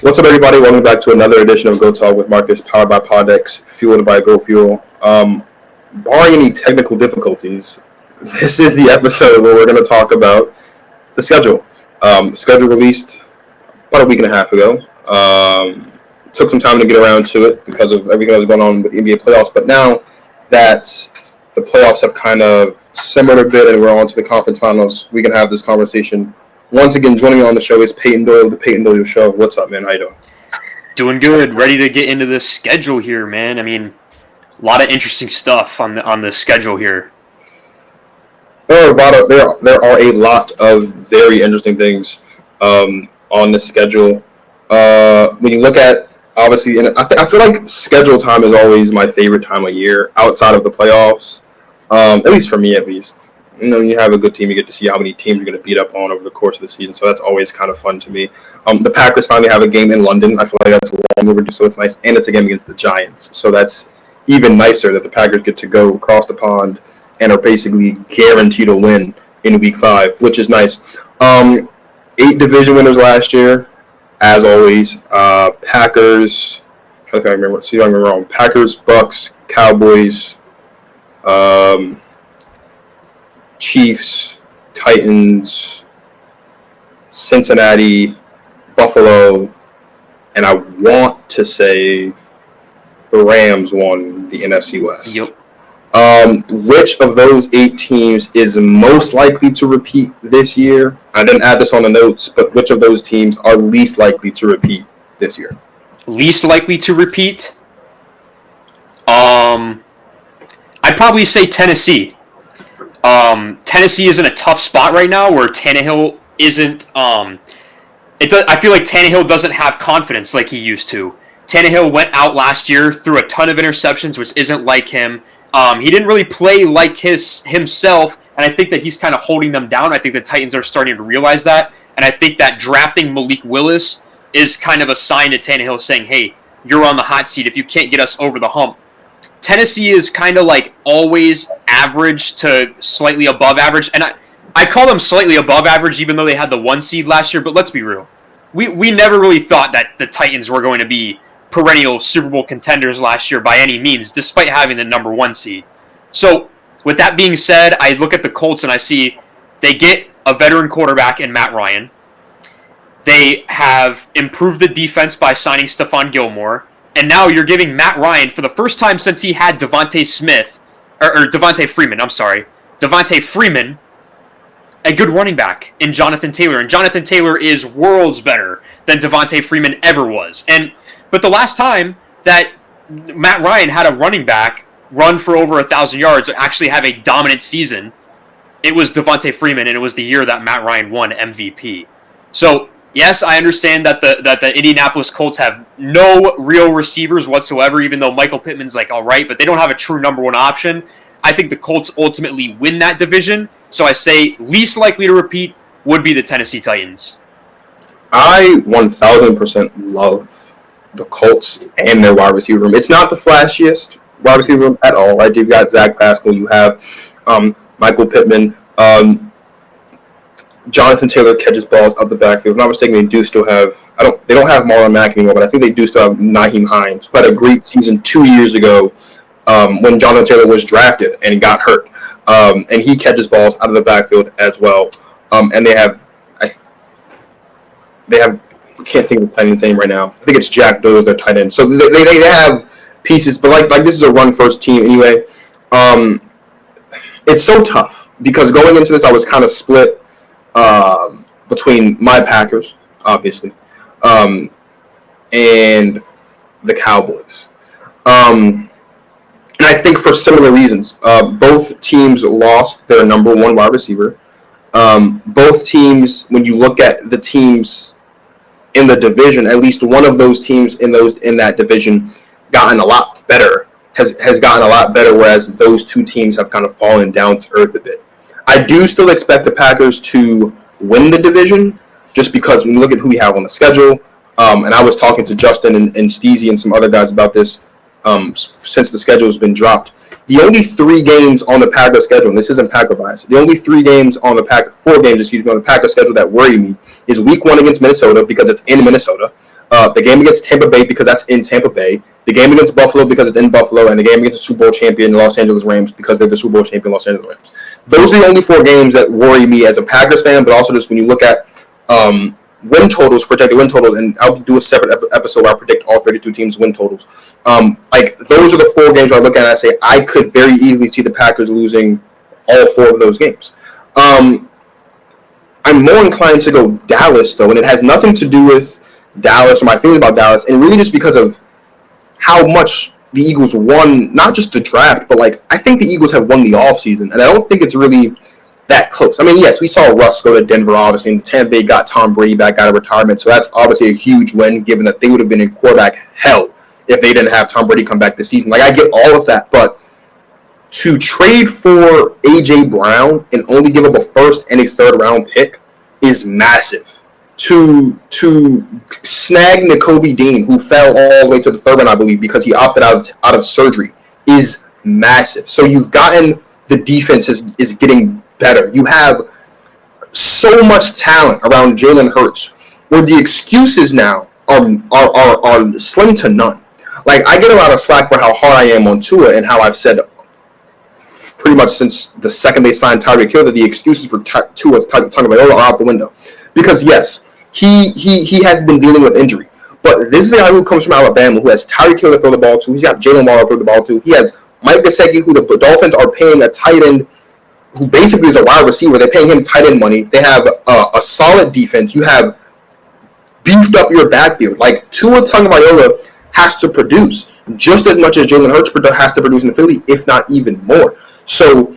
What's up, everybody? Welcome back to another edition of Go Talk with Marcus, powered by Podex, fueled by Go Fuel. Barring any technical difficulties, this is the episode where we're going to talk about the schedule. The schedule released about a week and a half ago. Took some time to get around to it because of everything that was going on with the NBA playoffs. But now that the playoffs have kind of simmered a bit and we're on to the conference finals, we can have this conversation. Once again, joining me on the show is Payton Doyle of the Payton Doyle Show. What's up, man? How you doing? Doing good. Ready to get into the schedule here, man. I mean, a lot of interesting stuff on the schedule here. There are a lot of very interesting things on the schedule. When you look at, obviously, and I feel like schedule time is always my favorite time of year outside of the playoffs, at least for me, at least. You know, you have a good team, you get to see how many teams you're going to beat up on over the course of the season, so that's always kind of fun to me. The Packers finally have a game in London. I feel like that's long overdue, so it's nice, and it's a game against the Giants, so that's even nicer that the Packers get to go across the pond and are basically guaranteed to win in Week 5, which is nice. 8 division winners last year, as always. Packers, I'm trying to think I remember. See if I'm wrong. Packers, Bucks, Cowboys, Chiefs, Titans, Cincinnati, Buffalo, and I want to say the Rams won the NFC West. Yep. Which of those 8 teams is most likely to repeat this year? I didn't add this on the notes, but which of those teams are least likely to repeat this year? Least likely to repeat? I'd probably say Tennessee. Tennessee is in a tough spot right now where Tannehill isn't. I feel like Tannehill doesn't have confidence like he used to. Tannehill went out last year, threw a ton of interceptions, which isn't like him. He didn't really play like himself, and I think that he's kind of holding them down. I think the Titans are starting to realize that, and I think that drafting Malik Willis is kind of a sign to Tannehill saying, hey, you're on the hot seat if you can't get us over the hump. Tennessee is kind of like always average to slightly above average, and I call them slightly above average even though they had the 1 seed last year, but let's be real. We never really thought that the Titans were going to be perennial Super Bowl contenders last year by any means, despite having the number 1 seed. So, with that being said, I look at the Colts and I see they get a veteran quarterback in Matt Ryan. They have improved the defense by signing Stephon Gilmore. And now you're giving Matt Ryan, for the first time since he had Devontae Freeman, a good running back in Jonathan Taylor. And Jonathan Taylor is worlds better than Devontae Freeman ever was. But the last time that Matt Ryan had a running back run for over 1,000 yards, or actually have a dominant season, it was Devontae Freeman, and it was the year that Matt Ryan won MVP. So, yes, I understand that the Indianapolis Colts have no real receivers whatsoever, even though Michael Pittman's like all right, but they don't have a true number 1 option. I think the Colts ultimately win that division, so I say least likely to repeat would be the Tennessee Titans. I 1,000% love the Colts and their wide receiver room. It's not the flashiest wide receiver room at all, right? You've got Zach Pascal, you have Michael Pittman, Jonathan Taylor catches balls up the backfield. If I'm not mistaken, they do still have. They don't have Marlon Mack anymore, but I think they do still have Nyheim Hines, who had a great season 2 years ago when Jonathan Taylor was drafted and got hurt, and he catches balls out of the backfield as well. And they have. I can't think of the tight end's name right now. I think it's Jack Doyle as their tight end. So they have pieces, but like this is a run first team anyway. It's so tough because going into this, I was kind of split. Between my Packers, obviously, and the Cowboys. And I think for similar reasons. Both teams lost their number 1 wide receiver. Both teams, when you look at the teams in the division, at least one of those teams in that division gotten a lot better, has gotten a lot better, whereas those 2 teams have kind of fallen down to earth a bit. I do still expect the Packers to win the division just because when you look at who we have on the schedule, and I was talking to Justin and Steezy and some other guys about this since the schedule has been dropped. The only 3 games on the Packers schedule, and this isn't Packer bias, the only 4 games on the Packers schedule that worry me is Week 1 against Minnesota because it's in Minnesota. The game against Tampa Bay because that's in Tampa Bay. The game against Buffalo because it's in Buffalo, and the game against the Super Bowl champion Los Angeles Rams because they're the Super Bowl champion Los Angeles Rams. Those are the only 4 games that worry me as a Packers fan, but also just when you look at win totals, projected win totals, and I'll do a separate episode where I predict all 32 teams' win totals. Those are the 4 games where I look at and I say I could very easily see the Packers losing all 4 of those games. I'm more inclined to go Dallas, though, and it has nothing to do with Dallas or my feelings about Dallas, and really just because of how much the Eagles won, not just the draft, but I think the Eagles have won the offseason, and I don't think it's really that close. I mean, yes, we saw Russ go to Denver, obviously, and Tampa Bay got Tom Brady back out of retirement, so that's obviously a huge win, given that they would have been in quarterback hell if they didn't have Tom Brady come back this season. I get all of that, but to trade for A.J. Brown and only give up a first and a 3rd round pick is massive. To snag Nakobe Dean, who fell all the way to the 3rd round, I believe, because he opted out of surgery, is massive. So you've gotten the defense is getting better. You have so much talent around Jalen Hurts, where the excuses now are slim to none. I get a lot of slack for how hard I am on Tua and how I've said pretty much since the second they signed Tyreek Hill that the excuses for Tua Tagovailoa are out the window. Because yes, he has been dealing with injury, but this is a guy who comes from Alabama who has Tyreek Hill to throw the ball to. He's got Jalen Waddle to throw the ball to. He has Mike Gesicki, who the Dolphins are paying a tight end, who basically is a wide receiver. They're paying him tight end money. They have a solid defense. You have beefed up your backfield. Tua Tagovailoa has to produce just as much as Jalen Hurts has to produce in Philly, if not even more. So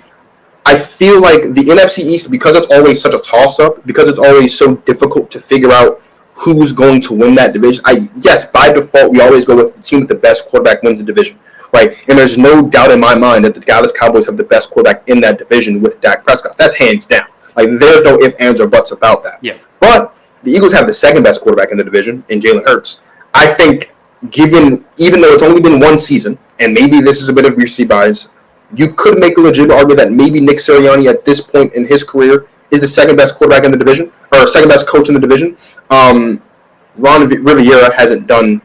I feel like the NFC East, because it's always such a toss-up, because it's always so difficult to figure out who's going to win that division, yes, by default, we always go with the team with the best quarterback wins the division, right? And there's no doubt in my mind that the Dallas Cowboys have the best quarterback in that division with Dak Prescott. That's hands down. There's no ifs, ands, or buts about that. Yeah. But the Eagles have the 2nd best quarterback in the division in Jalen Hurts. I think, even though it's only been 1 season, and maybe this is a bit of recency bias, you could make a legitimate argument that maybe Nick Sirianni at this point in his career is the 2nd best quarterback in the division, or 2nd best coach in the division. Ron Rivera hasn't done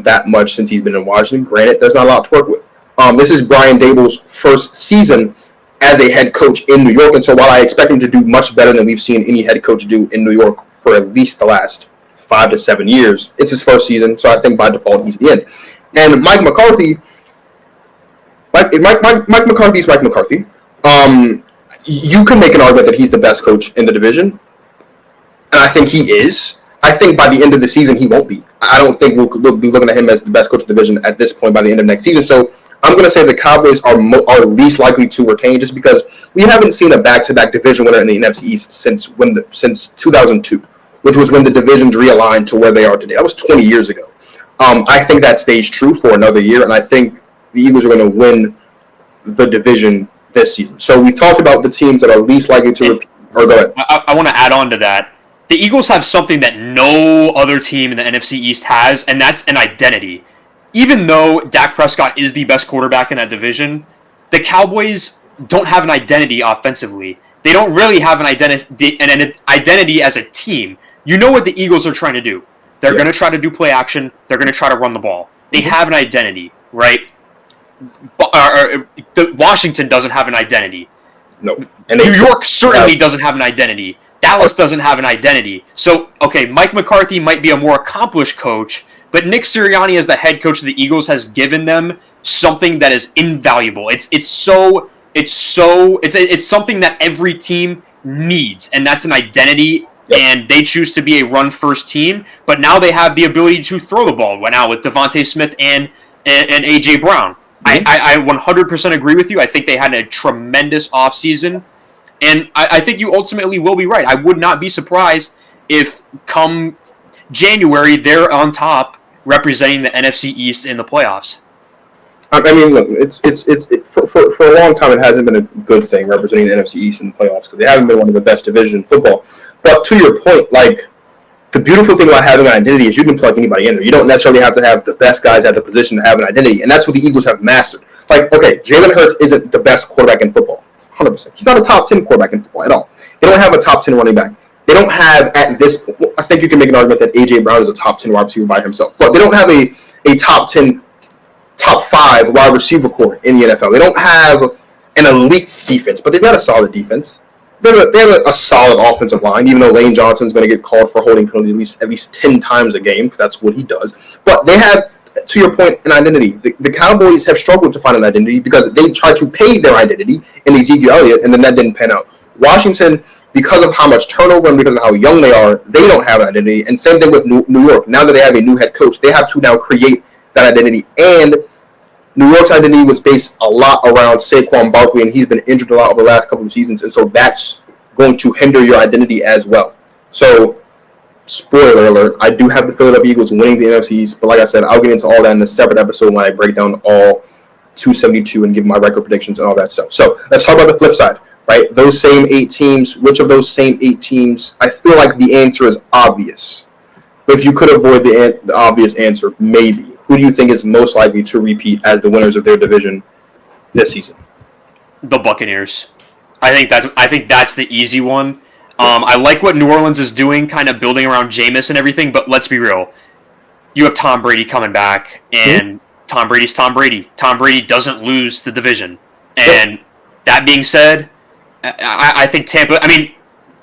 that much since he's been in Washington. Granted, there's not a lot to work with. This is Brian Daboll's first season as a head coach in New York, and so while I expect him to do much better than we've seen any head coach do in New York for at least the last 5 to 7 years, it's his first season, so I think by default he's in. And Mike McCarthy. Mike McCarthy's Mike McCarthy. You can make an argument that he's the best coach in the division, and I think he is. I think by the end of the season he won't be. I don't think we'll be looking at him as the best coach of the division at this point by the end of next season. So I'm going to say the Cowboys are least likely to retain, just because we haven't seen a back-to-back division winner in the NFC East since 2002, which was when the divisions realigned to where they are today. That was 20 years ago. I think that stays true for another year, and I think the Eagles are going to win the division this season. So we've talked about the teams that are least likely to repeat. Or go ahead. I want to add on to that. The Eagles have something that no other team in the NFC East has, and that's an identity. Even though Dak Prescott is the best quarterback in that division, the Cowboys don't have an identity offensively. They don't really have an identity as a team. You know what the Eagles are trying to do. They're going to try to do play action. They're going to try to run the ball. They have an identity, right? Washington doesn't have an identity. No. And New York certainly doesn't have an identity. Dallas doesn't have an identity. So, okay, Mike McCarthy might be a more accomplished coach, but Nick Sirianni as the head coach of the Eagles has given them something that is invaluable. It's something that every team needs, and that's an identity. Yep. And they choose to be a run-first team, but now they have the ability to throw the ball now with Devontae Smith and A.J. Brown. Mm-hmm. I 100% agree with you. I think they had a tremendous offseason, and I think you ultimately will be right. I would not be surprised if come January they're on top representing the NFC East in the playoffs. I mean, look, for a long time it hasn't been a good thing representing the NFC East in the playoffs because they haven't been one of the best divisions in football. But to your point, the beautiful thing about having an identity is you can plug anybody in there. You don't necessarily have to have the best guys at the position to have an identity, and that's what the Eagles have mastered. Okay, Jalen Hurts isn't the best quarterback in football, 100%. He's not a top 10 quarterback in football at all. They don't have a top 10 running back. They don't have at this point. I think you can make an argument that A.J. Brown is a top 10 wide receiver by himself, but they don't have a top 10, top 5 wide receiver core in the NFL. They don't have an elite defense, but they've got a solid defense. They have a solid offensive line, even though Lane Johnson's going to get called for holding penalties at least 10 times a game, because that's what he does. But they have, to your point, an identity. The Cowboys have struggled to find an identity because they tried to pay their identity in Ezekiel Elliott, and then that didn't pan out. Washington, because of how much turnover and because of how young they are, they don't have an identity. And same thing with New York. Now that they have a new head coach, they have to now create that identity. And New York's identity was based a lot around Saquon Barkley, and he's been injured a lot over the last couple of seasons, and so that's going to hinder your identity as well. So, spoiler alert, I do have the Philadelphia Eagles winning the NFC East, but like I said, I'll get into all that in a separate episode when I break down all 272 and give my record predictions and all that stuff. So, let's talk about the flip side, right? Those same 8 teams, which of those same 8 teams, I feel like the answer is obvious. But if you could avoid the obvious answer, maybe. Who do you think is most likely to repeat as the winners of their division this season? The Buccaneers. I think that's the easy one. I like what New Orleans is doing, kind of building around Jameis and everything, but let's be real. You have Tom Brady coming back, and Tom Brady's Tom Brady. Tom Brady doesn't lose the division. And that being said, I think Tampa,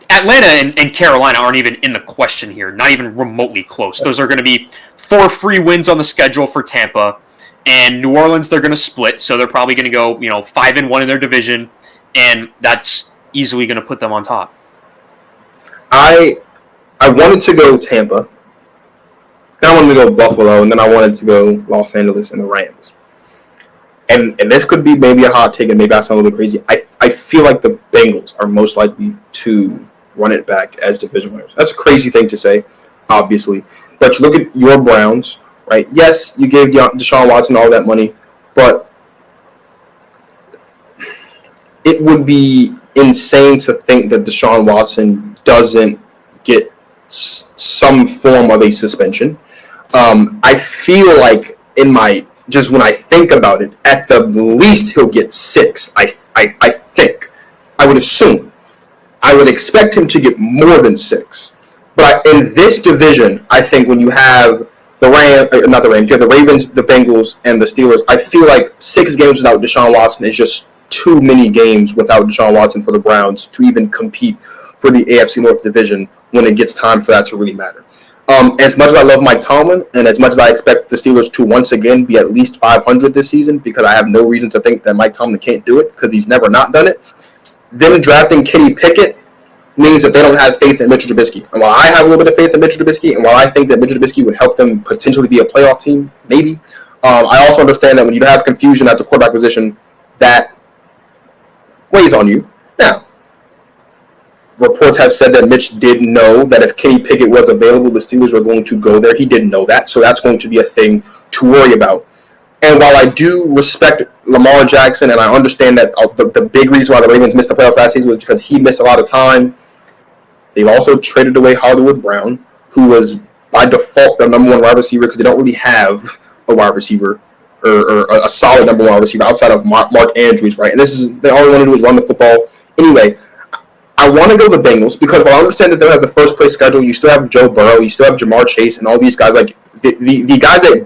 Atlanta and Carolina aren't even in the question here, not even remotely close. Those are going to be 4 free wins on the schedule for Tampa, and New Orleans they're going to split, so they're probably going to go 5-1 in their division, and that's easily going to put them on top. I wanted to go Tampa, then I wanted to go Buffalo, and then I wanted to go Los Angeles and the Rams. And this could be maybe a hot take, and maybe I sound a little bit crazy. I feel like the Bengals are most likely to run it back as division winners. That's a crazy thing to say, obviously. But you look at your Browns, right? Yes, you gave Deshaun Watson all that money, but it would be insane to think that Deshaun Watson doesn't get some form of a suspension. I feel like just when I think about it, at the least he'll get 6. I think. I would assume. I would expect him to get more than 6. But in this division, I think when you have you have the Ravens, the Bengals, and the Steelers, I feel like 6 games without Deshaun Watson is just too many games without Deshaun Watson for the Browns to even compete for the AFC North division when it gets time for that to really matter. As much as I love Mike Tomlin, and as much as I expect the Steelers to once again be at least 500 this season, because I have no reason to think that Mike Tomlin can't do it, because he's never not done it, them drafting Kenny Pickett means that they don't have faith in Mitchell Trubisky. And while I have a little bit of faith in Mitchell Trubisky, and while I think that Mitchell Trubisky would help them potentially be a playoff team, maybe, I also understand that when you have confusion at the quarterback position, that weighs on you. Now, reports have said that Mitch did know that if Kenny Pickett was available, the Steelers were going to go there. He didn't know that, so that's going to be a thing to worry about. And while I do respect Lamar Jackson, and I understand that the big reason why the Ravens missed the playoffs last season was because he missed a lot of time, they've also traded away Hollywood Brown, who was by default their number 1 wide receiver, because they don't really have a wide receiver or a solid number 1 wide receiver outside of Mark Andrews, right? And they all they want to do is run the football. Anyway, I want to go the Bengals because while I understand that they have the first place schedule, you still have Joe Burrow, you still have Jamar Chase, and all these guys. Like the guys that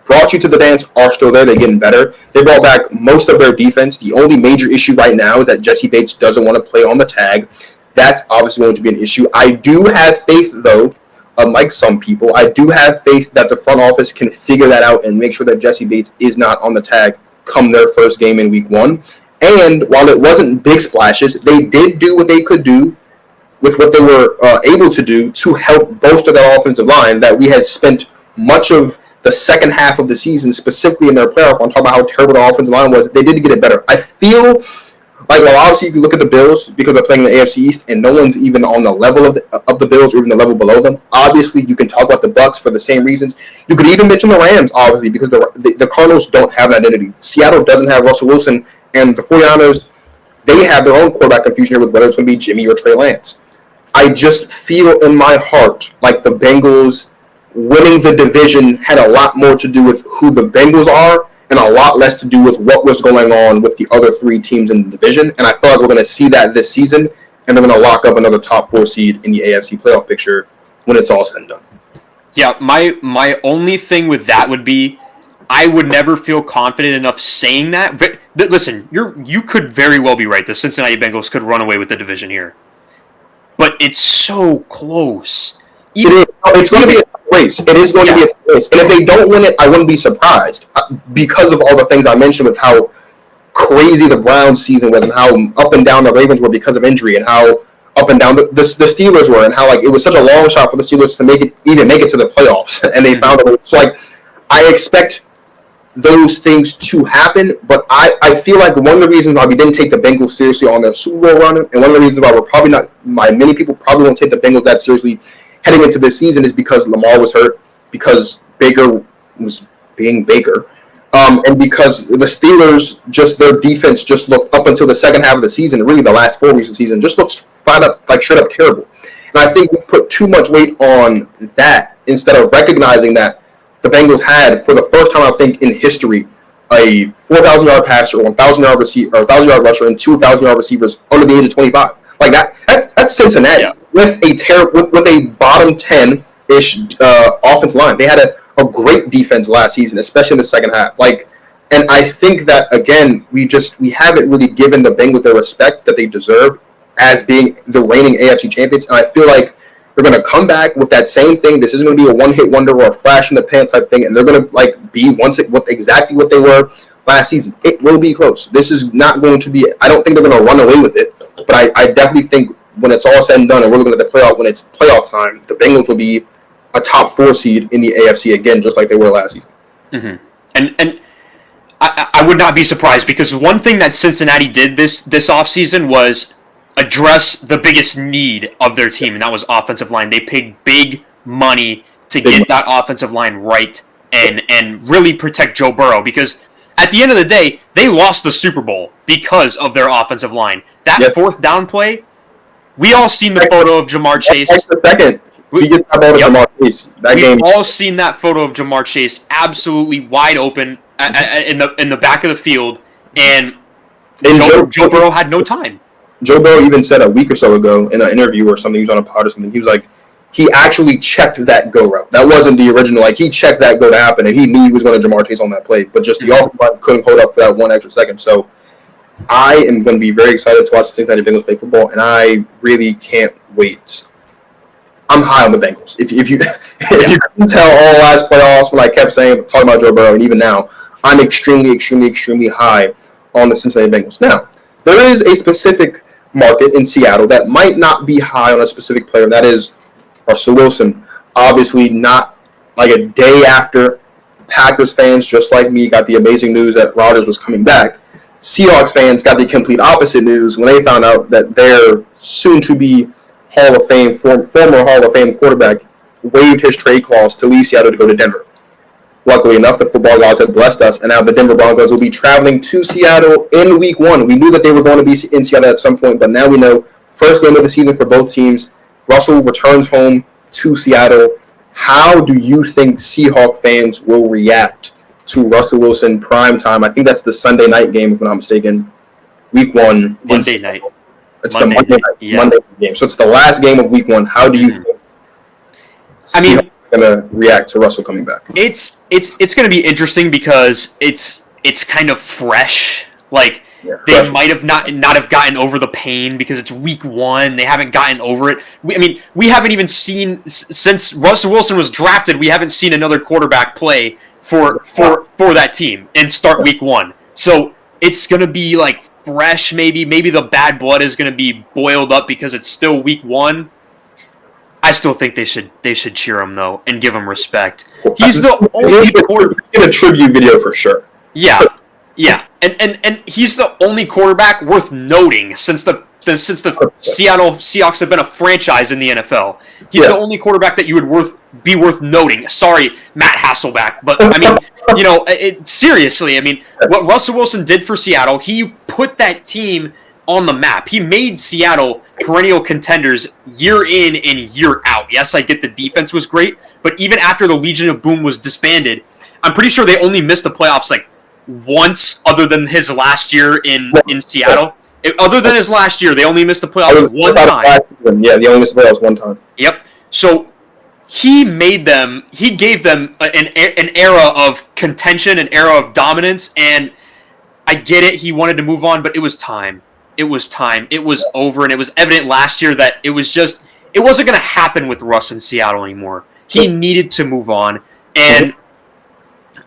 brought you to the dance are still there. They're getting better. They brought back most of their defense. The only major issue right now is that Jesse Bates doesn't want to play on the tag. That's obviously going to be an issue. I do have faith, though, unlike some people, I do have faith that the front office can figure that out and make sure that Jesse Bates is not on the tag come their first game in week 1. And while it wasn't big splashes, they did do what they could do with what they were able to do to help bolster that offensive line that we had spent much of the second half of the season, specifically in their playoff run, talking about how terrible the offensive line was. They did get it better. I feel like, well, obviously you can look at the Bills because they're playing in the AFC East, and no one's even on the level of the Bills or even the level below them. Obviously, you can talk about the Bucs for the same reasons. You could even mention the Rams, obviously, because the Cardinals don't have an identity. Seattle doesn't have Russell Wilson, and the 49ers, they have their own quarterback confusion here with whether it's going to be Jimmy or Trey Lance. I just feel in my heart like the Bengals winning the division had a lot more to do with who the Bengals are and a lot less to do with what was going on with the other 3 teams in the division. And I feel like we're going to see that this season. and they're going to lock up another top 4 seed in the AFC playoff picture when it's all said and done. Yeah, my only thing with that would be I would never feel confident enough saying that. But listen, you could very well be right. The Cincinnati Bengals could run away with the division here, but it's so close. It's going to be a race. It is going to be a race, and if they don't win it, I wouldn't be surprised because of all the things I mentioned with how crazy the Browns season was and how up and down the Ravens were because of injury and how up and down the Steelers were and how like it was such a long shot for the Steelers to make it to the playoffs and they found a way. So like I expect those things to happen, but I feel like one of the reasons why we didn't take the Bengals seriously on their Super Bowl run and one of the reasons why we're probably not many people probably won't take the Bengals that seriously heading into this season is because Lamar was hurt, because Baker was being Baker. And because the Steelers, just their defense just looked up until the second half of the season, really the last 4 weeks of the season, just looks straight up terrible. And I think we put too much weight on that instead of recognizing that the Bengals had, for the first time I think in history, a 4,000-yard passer, 1,000-yard receiver, or 1,000-yard rusher, and 2,000-yard receivers under the age of 25. Like that's Cincinnati with a bottom 10-ish offensive line. They had a great defense last season, especially in the second half. And I think that again, we haven't really given the Bengals the respect that they deserve as being the reigning AFC champions. And I feel like they're going to come back with that same thing. This isn't going to be a one-hit wonder or a flash in the pan type thing, and they're going to be exactly what they were last season. It will be close. This is not going to be. I don't think they're going to run away with it, but I definitely think when it's all said and done, and we're looking at the playoff when it's playoff time, the Bengals will be a top 4 seed in the AFC again, just like they were last season. Mm-hmm. And I would not be surprised because one thing that Cincinnati did this offseason was address the biggest need of their team, and that was offensive line. They paid big money to get that offensive line right and really protect Joe Burrow because at the end of the day, they lost the Super Bowl because of their offensive line. That fourth down play, we all seen the photo of Jamar Chase. He gets that ball to Jamar Chase. We've all seen that photo of Jamar Chase absolutely wide open in the back of the field, and Joe Burrow had no time. Joe Burrow even said a week or so ago in an interview or something, he was on a pod or something, he was like, he actually checked that go route. That wasn't the original. Like, he checked that go to happen, and he knew he was going to Jamar Chase on that play, but just the offensive line couldn't hold up for that one extra second. So I am going to be very excited to watch the Cincinnati Bengals play football, and I really can't wait. I'm high on the Bengals. If you couldn't tell all last playoffs when I kept talking about Joe Burrow, and even now, I'm extremely, extremely, extremely high on the Cincinnati Bengals. Now, there is a specific market in Seattle that might not be high on a specific player, and that is Russell Wilson. Obviously, not like a day after Packers fans, just like me, got the amazing news that Rodgers was coming back. Seahawks fans got the complete opposite news when they found out that their soon-to-be Hall of Fame, former Hall of Fame quarterback waived his trade clause to leave Seattle to go to Denver. Luckily enough, the football gods have blessed us, and now the Denver Broncos will be traveling to Seattle in Week 1. We knew that they were going to be in Seattle at some point, but now we know first game of the season for both teams. Russell returns home to Seattle. How do you think Seahawk fans will react to Russell Wilson primetime? I think that's the Sunday night game, if I'm not mistaken. Week 1. Monday night. It's the Monday game. So it's the last game of Week 1. How do you think Seahawks are going to react to Russell coming back? It's going to be interesting because it's kind of fresh. Like, they might have not have gotten over the pain because it's Week 1. They haven't gotten over it. We haven't even seen, since Russell Wilson was drafted, we haven't seen another quarterback play for that team and start Week 1. So it's going to be like fresh, maybe the bad blood is going to be boiled up because it's still Week 1. I still think they should cheer him though and give him respect. He's the only quarterback in a tribute video for sure. Yeah, and he's the only quarterback worth noting since the Seattle Seahawks have been a franchise in the NFL. He's the only quarterback that you would be worth noting. Sorry, Matt Hasselbeck, but seriously, what Russell Wilson did for Seattle, he put that team on the map. He made Seattle perennial contenders year in and year out. Yes, I get the defense was great, but even after the Legion of Boom was disbanded, I'm pretty sure they only missed the playoffs like once other than his last year in Seattle. Other than his last year, they only missed the I playoffs was one out of time. Yeah, the only missed the playoffs one time. Yep. So he gave them an era of contention, an era of dominance, and I get it. He wanted to move on, but it was time. It was time. It was over, and it was evident last year that it wasn't going to happen with Russ in Seattle anymore. He needed to move on, and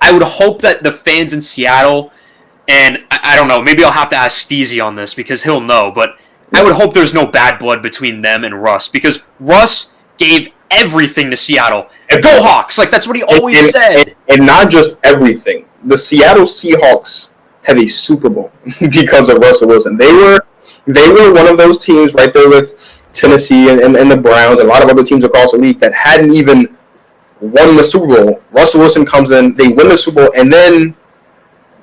I would hope that the fans in Seattle, and I don't know, maybe I'll have to ask Steezy on this because he'll know, but I would hope there's no bad blood between them and Russ because Russ gave everything to Seattle. Go Hawks! Like, that's what he always said. And not just everything. The Seattle Seahawks have a Super Bowl because of Russell Wilson. They were one of those teams right there with Tennessee and the Browns and a lot of other teams across the league that hadn't even won the Super Bowl. Russell Wilson comes in, they win the Super Bowl, and then,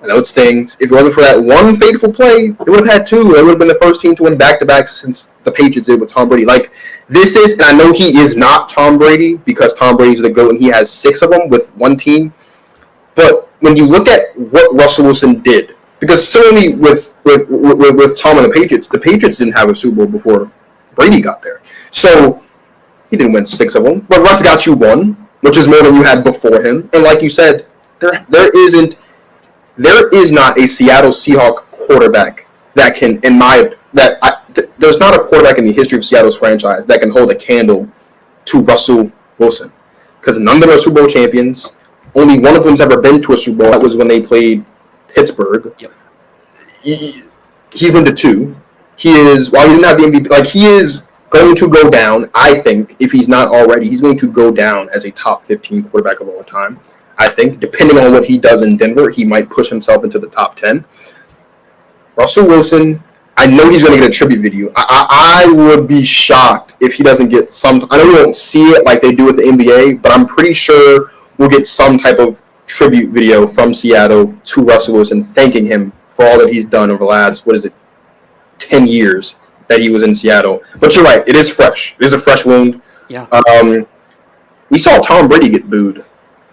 I know it stings, if it wasn't for that one fateful play, they would have had two. They would have been the first team to win back-to-backs since the Patriots did with Tom Brady. Like, this is, and I know he is not Tom Brady because Tom Brady's the GOAT and he has 6 of them with one team. But when you look at what Russell Wilson did, because similarly with Tom and the Patriots didn't have a Super Bowl before Brady got there. So he didn't win 6 of them, but Russ got you 1, which is more than you had before him. And like you said, there is not a Seattle Seahawks quarterback that can, there's not a quarterback in the history of Seattle's franchise that can hold a candle to Russell Wilson. Because none of them are Super Bowl champions. Only one of them's ever been to a Super Bowl. That was when they played Pittsburgh. Yep. He's been to 2. He is, while he didn't have the MVP, like, he is going to go down, I think, if he's not already, he's going to go down as a top 15 quarterback of all time. I think, depending on what he does in Denver, he might push himself into the top 10. Russell Wilson, I know he's going to get a tribute video. I would be shocked if he doesn't get some. I know we won't see it like they do with the NBA, but I'm pretty sure we'll get some type of tribute video from Seattle to Russell Wilson, thanking him for all that he's done over the last, 10 years that he was in Seattle. But you're right, it is fresh. It is a fresh wound. Yeah. We saw Tom Brady get booed,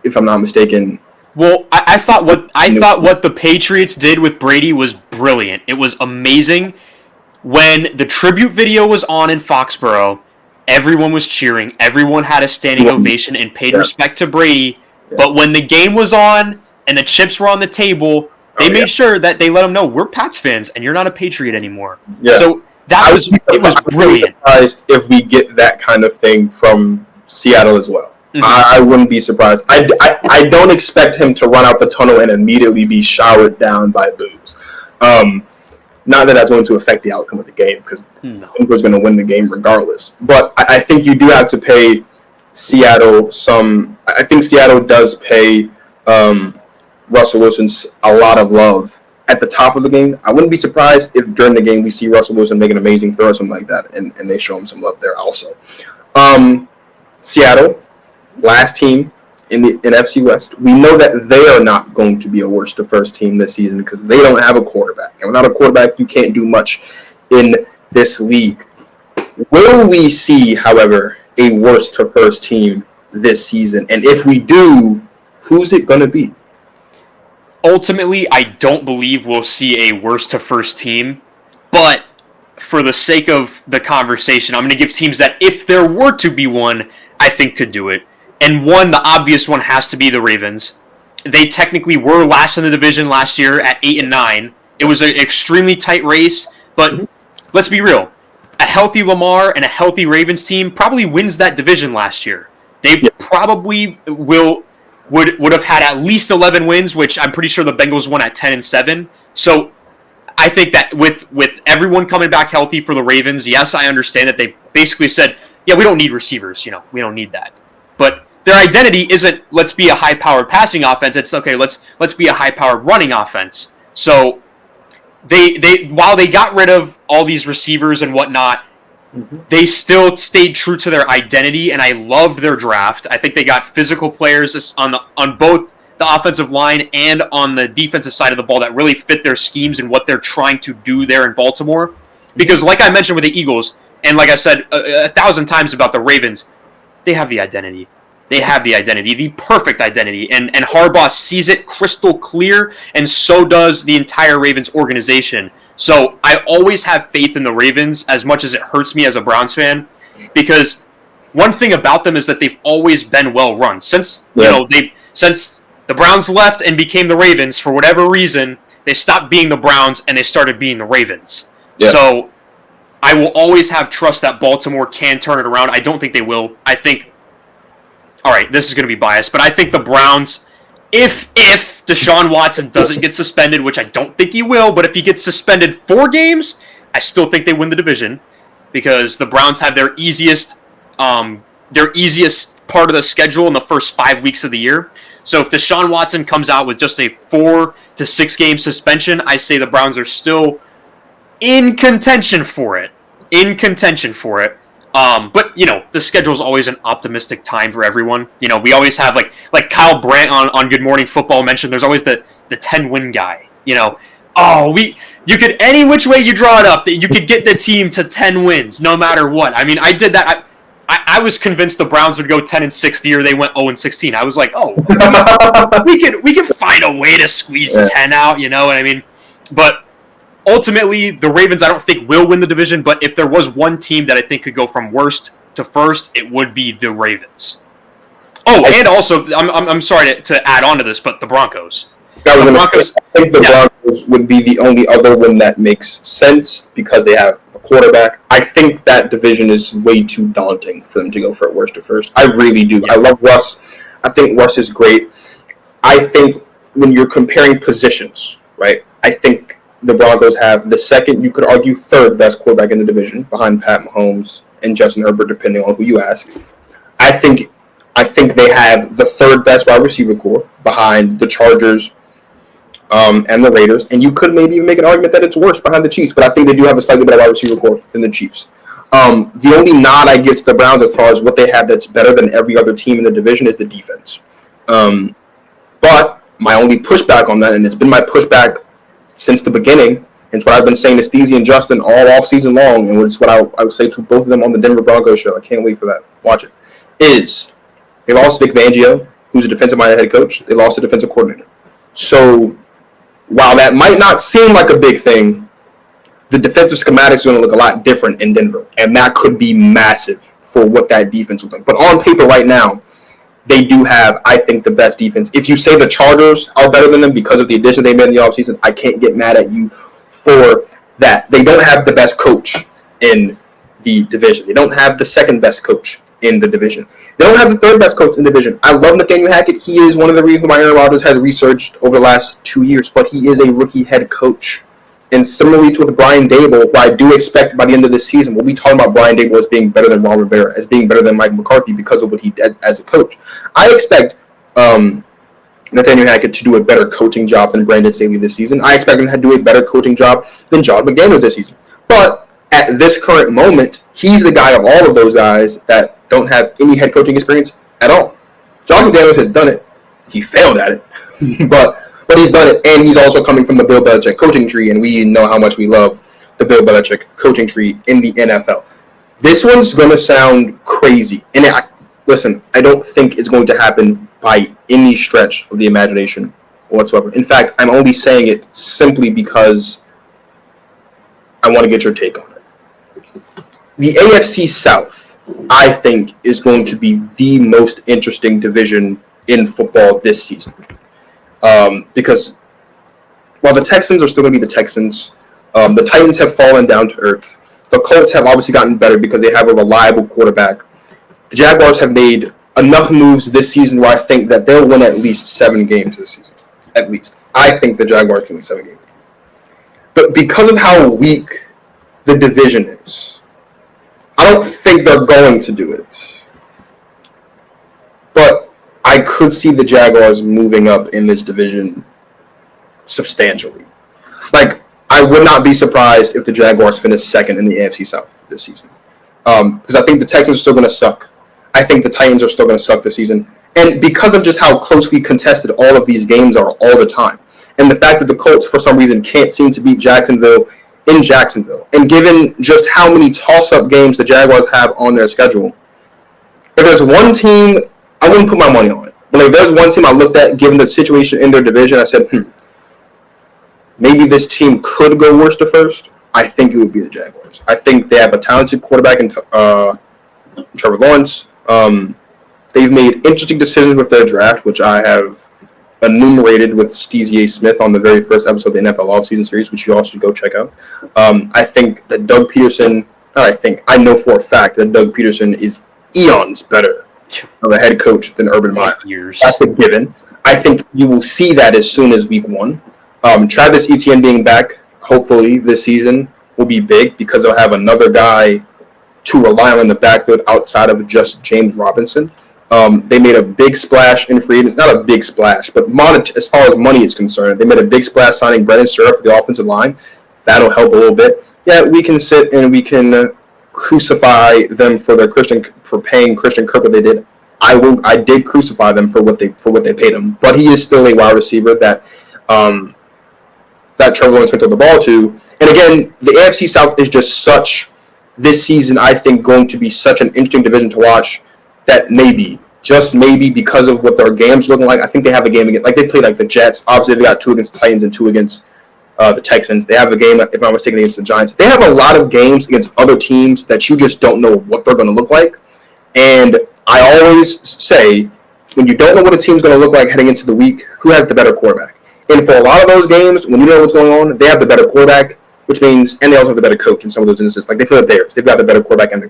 if I'm not mistaken. Well, I thought what the Patriots did with Brady was brilliant. It was amazing. When the tribute video was on in Foxborough, everyone was cheering. Everyone had a standing ovation and paid respect to Brady. Yeah. But when the game was on and the chips were on the table, they made sure that they let him know, we're Pats fans and you're not a Patriot anymore. Yeah. So it was brilliant. I would be surprised if we get that kind of thing from Seattle as well. Mm-hmm. I wouldn't be surprised. I don't expect him to run out the tunnel and immediately be showered down by boos. Not that that's going to affect the outcome of the game, because Denver's going to win the game regardless. But I think you do have to pay Seattle some. I think Seattle does pay Russell Wilson a lot of love at the top of the game. I wouldn't be surprised if during the game we see Russell Wilson make an amazing throw or something like that, and they show him some love there also. Seattle, last team in NFC West. We know that they are not going to be a worst to first team this season because they don't have a quarterback. And without a quarterback, you can't do much in this league. Will we see, however, a worst to first team this season? And if we do, who's it going to be? Ultimately, I don't believe we'll see a worst to first team. But for the sake of the conversation, I'm going to give teams that if there were to be one, I think could do it. And one, the obvious one, has to be the Ravens. They technically were last in the division last year at 8-9. It was an extremely tight race, but let's be real. A healthy Lamar and a healthy Ravens team probably wins that division last year. They probably would have had at least 11 wins, which I'm pretty sure the Bengals won at 10-7. So I think that with everyone coming back healthy for the Ravens, yes, I understand that they basically said, yeah, we don't need receivers. We don't need that. But their identity isn't let's be a high-powered passing offense. It's okay, let's be a high-powered running offense. So they while they got rid of all these receivers and whatnot, they still stayed true to their identity, and I loved their draft. I think they got physical players on both the offensive line and on the defensive side of the ball that really fit their schemes and what they're trying to do there in Baltimore. Because like I mentioned with the Eagles, and like I said 1,000 times about the Ravens, they have the identity. They have the identity, the perfect identity. And Harbaugh sees it crystal clear, and so does the entire Ravens organization. So I always have faith in the Ravens, as much as it hurts me as a Browns fan, because one thing about them is that they've always been well run. Since since the Browns left and became the Ravens, for whatever reason, they stopped being the Browns and they started being the Ravens. Yeah. So I will always have trust that Baltimore can turn it around. I don't think they will. I think, all right, this is going to be biased, but I think the Browns, if Deshaun Watson doesn't get suspended, which I don't think he will, but if he gets suspended 4 games, I still think they win the division, because the Browns have their easiest part of the schedule in the first 5 weeks of the year. So if Deshaun Watson comes out with just a 4 to 6 game suspension, I say the Browns are still in contention for it. But the schedule is always an optimistic time for everyone. We always have like Kyle Brandt on Good Morning Football mentioned. There's always the 10-win guy. You could, any which way you draw it up, that you could get the team to 10 wins no matter what. I mean, I did that. I was convinced the Browns would go 10-6 the year they went 0-16. I was like, we could find a way to squeeze 10 out. You know what I mean? But ultimately, the Ravens, I don't think, will win the division, but if there was one team that I think could go from worst to first, it would be the Ravens. Oh, and also, I'm sorry to add on to this, but the Broncos. I think the Broncos would be the only other one that makes sense because they have a quarterback. I think that division is way too daunting for them to go for worst to first. I really do. Yeah. I love Russ. I think Russ is great. I think when you're comparing positions, right, I think the Broncos have the second, you could argue third best quarterback in the division behind Pat Mahomes and Justin Herbert, depending on who you ask. I think they have the third best wide receiver core behind the Chargers and the Raiders, and you could maybe even make an argument that it's worse behind the Chiefs, but I think they do have a slightly better wide receiver core than the Chiefs. The only nod I give to the Browns as far as what they have that's better than every other team in the division is the defense. But my only pushback on that, and it's been my pushback since the beginning, and it's what I've been saying to Steezy and Justin all off season long, and it's what I would say to both of them on the Denver Broncos show. I can't wait for that. Watch it. Is they lost Vic Fangio, who's a defensive-minded head coach. They lost a defensive coordinator. So while that might not seem like a big thing, the defensive schematics are going to look a lot different in Denver, and that could be massive for what that defense looks like. But on paper right now, they do have, I think, the best defense. If you say the Chargers are better than them because of the addition they made in the offseason, I can't get mad at you for that. They don't have the best coach in the division. They don't have the second best coach in the division. They don't have the third best coach in the division. I love Nathaniel Hackett. He is one of the reasons why Aaron Rodgers has resurged over the last 2 years, but he is a rookie head coach. And similarly to with Brian Daboll, who I do expect by the end of this season, we'll be talking about Brian Daboll as being better than Ron Rivera, as being better than Mike McCarthy because of what he did as a coach. I expect Nathaniel Hackett to do a better coaching job than Brandon Staley this season. I expect him to do a better coaching job than John McDaniels this season. But at this current moment, he's the guy of all of those guys that don't have any head coaching experience at all. John McDaniels has done it. He failed at it. but he's done it, and he's also coming from the Bill Belichick coaching tree, and we know how much we love the Bill Belichick coaching tree in the NFL. This one's going to sound crazy. And listen, I don't think it's going to happen by any stretch of the imagination whatsoever. In fact, I'm only saying it simply because I want to get your take on it. The AFC South, I think, is going to be the most interesting division in football this season. Because while the Texans are still going to be the Texans, the Titans have fallen down to earth. The Colts have obviously gotten better because they have a reliable quarterback. The Jaguars have made enough moves this season where I think that they'll win at least 7 games this season. At least. I think the Jaguars can win 7 games. But because of how weak the division is, I don't think they're going to do it. But I could see the Jaguars moving up in this division substantially. I would not be surprised if the Jaguars finish second in the AFC South this season. Because I think the Texans are still going to suck. I think the Titans are still going to suck this season. And because of just how closely contested all of these games are all the time, and the fact that the Colts, for some reason, can't seem to beat Jacksonville in Jacksonville, and given just how many toss-up games the Jaguars have on their schedule, if there's one team, I wouldn't put my money on it. But if there's one team I looked at, given the situation in their division, I said, maybe this team could go worst to first, I think it would be the Jaguars. I think they have a talented quarterback in Trevor Lawrence. They've made interesting decisions with their draft, which I have enumerated with Stevie A. Smith on the very first episode of the NFL offseason series, which you all should go check out. I think that I know for a fact that Doug Peterson is eons better of a head coach than Urban Meyer. That's a given. I think you will see that as soon as week one. Travis Etienne being back, hopefully, this season will be big because they'll have another guy to rely on in the backfield outside of just James Robinson. They made a big splash in free agency. Not a big splash, but as far as money is concerned, they made a big splash signing Brendan Scherf for the offensive line. That'll help a little bit. Yeah, we can sit and we can crucify them for paying Christian Kirk what they did. I did crucify them for what they paid him, but he is still a wide receiver that Trevor Lawrence can throw the ball to. And again, the AFC South is just such this season. I think going to be such an interesting division to watch that just maybe because of what their game's looking like. I think they have a game against, like they play like the Jets. Obviously, they got 2 against the Titans and 2 against the Texans. They have a game, if I'm not mistaken, against the Giants. They have a lot of games against other teams that you just don't know what they're going to look like. And I always say, when you don't know what a team's going to look like heading into the week, who has the better quarterback? And for a lot of those games, when you know what's going on, they have the better quarterback, which means, and they also have the better coach in some of those instances. Like they play the Bears, they've got the better quarterback and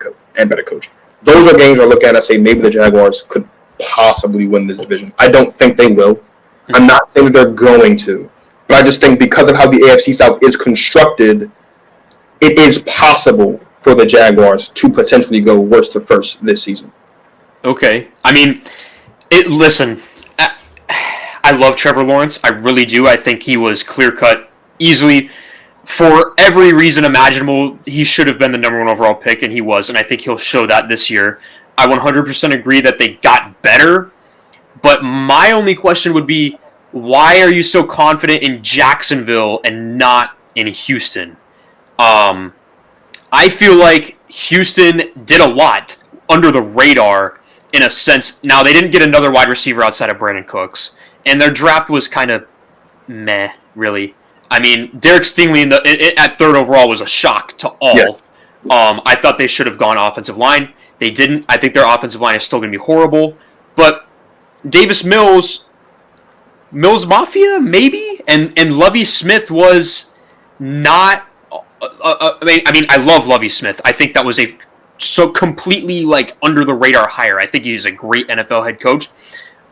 better coach. Those are games I look at and I say maybe the Jaguars could possibly win this division. I don't think they will. I'm not saying that they're going to. But I just think because of how the AFC South is constructed, it is possible for the Jaguars to potentially go worst to first this season. Okay. I mean, listen, I love Trevor Lawrence. I really do. I think he was clear-cut easily. For every reason imaginable, he should have been the number 1 overall pick, and he was, and I think he'll show that this year. I 100% agree that they got better, but my only question would be, why are you so confident in Jacksonville and not in Houston? I feel like Houston did a lot under the radar in a sense. Now, they didn't get another wide receiver outside of Brandon Cooks, and their draft was kind of meh, really. I mean, Derek Stingley at 3rd overall was a shock to all. Yeah. I thought they should have gone offensive line. They didn't. I think their offensive line is still going to be horrible. But Davis Mills Mafia, maybe? And Lovie Smith was not... I mean, I love Lovie Smith. I think that was a completely under the radar hire. I think he's a great NFL head coach.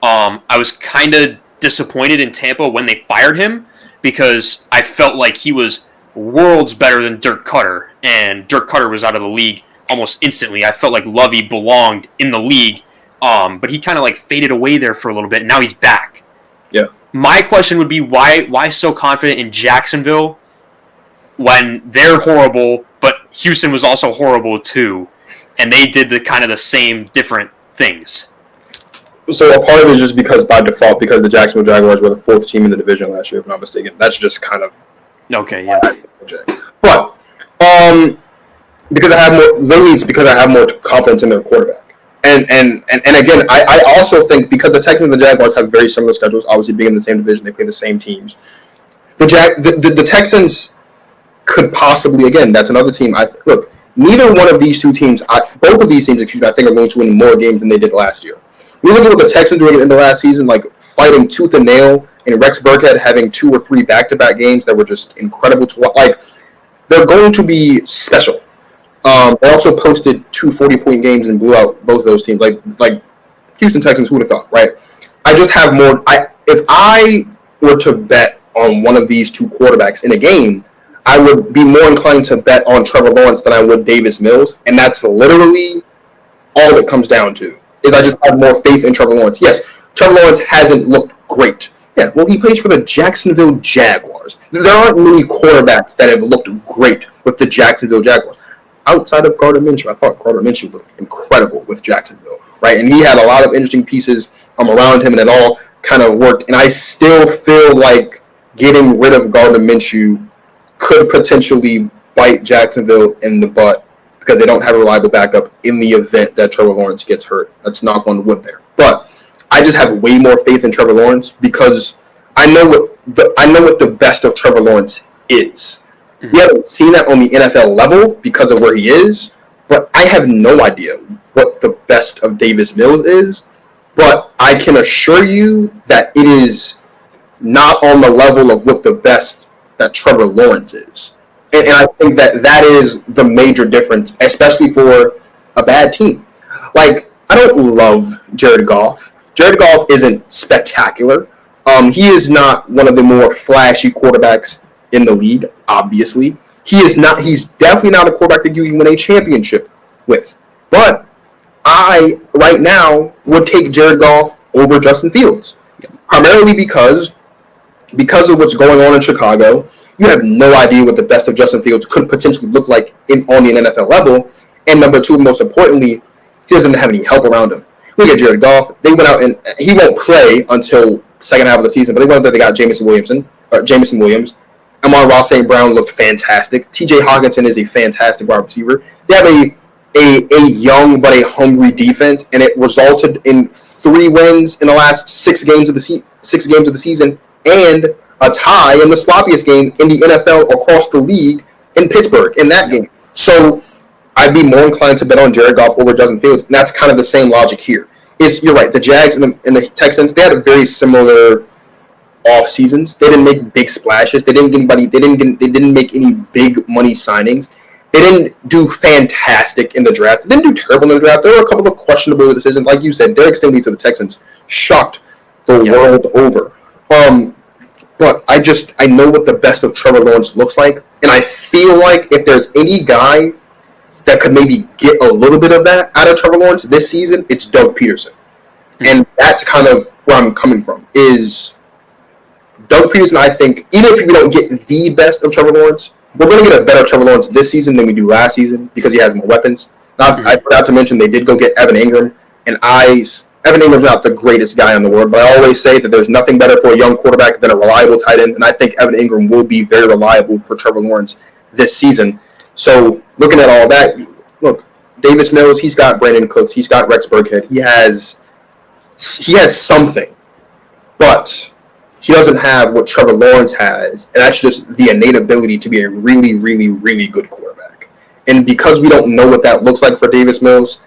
I was kind of disappointed in Tampa when they fired him because I felt like he was worlds better than Dirk Cutter, and Dirk Cutter was out of the league almost instantly. I felt like Lovie belonged in the league, but he kind of faded away there for a little bit, and now he's back. Yeah. My question would be why so confident in Jacksonville when they're horrible, but Houston was also horrible too, and they did the same different things. So a part of it is just because by default, because the Jacksonville Jaguars were the 4th team in the division last year, if I'm not mistaken. That's just kind of okay, yeah. But because I have more confidence in their quarterback. And again, I also think because the Texans and the Jaguars have very similar schedules, obviously being in the same division, they play the same teams. The Texans could possibly, again, that's another team. Look, neither one of these two teams, both of these teams, I think are going to win more games than they did last year. We look at what the Texans were in the last season, fighting tooth and nail, and Rex Burkhead having 2 or 3 back-to-back games that were just incredible to watch. They're going to be special. They also posted 2 40-point games and blew out both of those teams. Like Houston Texans, who would have thought, right? I just have more. If I were to bet on one of these 2 quarterbacks in a game, I would be more inclined to bet on Trevor Lawrence than I would Davis Mills, and that's literally all it comes down to. Is I just have more faith in Trevor Lawrence. Yes, Trevor Lawrence hasn't looked great. Yeah, well, he plays for the Jacksonville Jaguars. There aren't many quarterbacks that have looked great with the Jacksonville Jaguars. Outside of Gardner Minshew, I thought Gardner Minshew looked incredible with Jacksonville, right? And he had a lot of interesting pieces around him, and it all kind of worked. And I still feel like getting rid of Gardner Minshew could potentially bite Jacksonville in the butt because they don't have a reliable backup in the event that Trevor Lawrence gets hurt. Let's knock on wood there. But I just have way more faith in Trevor Lawrence because I know what I know what the best of Trevor Lawrence is. We haven't seen that on the NFL level because of where he is, but I have no idea what the best of Davis Mills is. But I can assure you that it is not on the level of what the best that Trevor Lawrence is. And I think that is the major difference, especially for a bad team. Like, I don't love Jared Goff. Jared Goff isn't spectacular. He is not one of the more flashy quarterbacks in the league, obviously. He's definitely not a quarterback that you can win a championship with. But I, right now, would take Jared Goff over Justin Fields. Primarily because of what's going on in Chicago. You have no idea what the best of Justin Fields could potentially look like on the NFL level. And number two, most importantly, he doesn't have any help around him. Look at Jared Goff. They went out and he won't play until second half of the season, but they went out there, they got Jameson Williams. Amon-Ra St. Brown looked fantastic. T.J. Hockenson is a fantastic wide receiver. They have a young but a hungry defense, and it resulted in 3 wins in the last 6 games of the season, and a tie in the sloppiest game in the NFL across the league in Pittsburgh in that game. So I'd be more inclined to bet on Jared Goff over Justin Fields, and that's kind of the same logic here. You're right. The Jags and the Texans, they had a very similar off seasons. They didn't make big splashes. They didn't make any big money signings. They didn't do fantastic in the draft. They didn't do terrible in the draft. There were a couple of questionable decisions. Like you said, Derek Stingley to the Texans shocked the world over. But I know what the best of Trevor Lawrence looks like, and I feel like if there's any guy that could maybe get a little bit of that out of Trevor Lawrence this season, it's Doug Peterson. And that's kind of where I'm coming from, is Doug Peterson, I think, even if we don't get the best of Trevor Lawrence, we're going to get a better Trevor Lawrence this season than we do last season because he has more weapons. Now, I forgot to mention they did go get Evan Ingram, and Evan Ingram's not the greatest guy in the world, but I always say that there's nothing better for a young quarterback than a reliable tight end, and I think Evan Ingram will be very reliable for Trevor Lawrence this season. So looking at all that, look, Davis Mills, he's got Brandon Cooks, he's got Rex Burkhead, he has something, but he doesn't have what Trevor Lawrence has, and that's just the innate ability to be a really, really, really good quarterback. And because we don't know what that looks like for Davis Mills,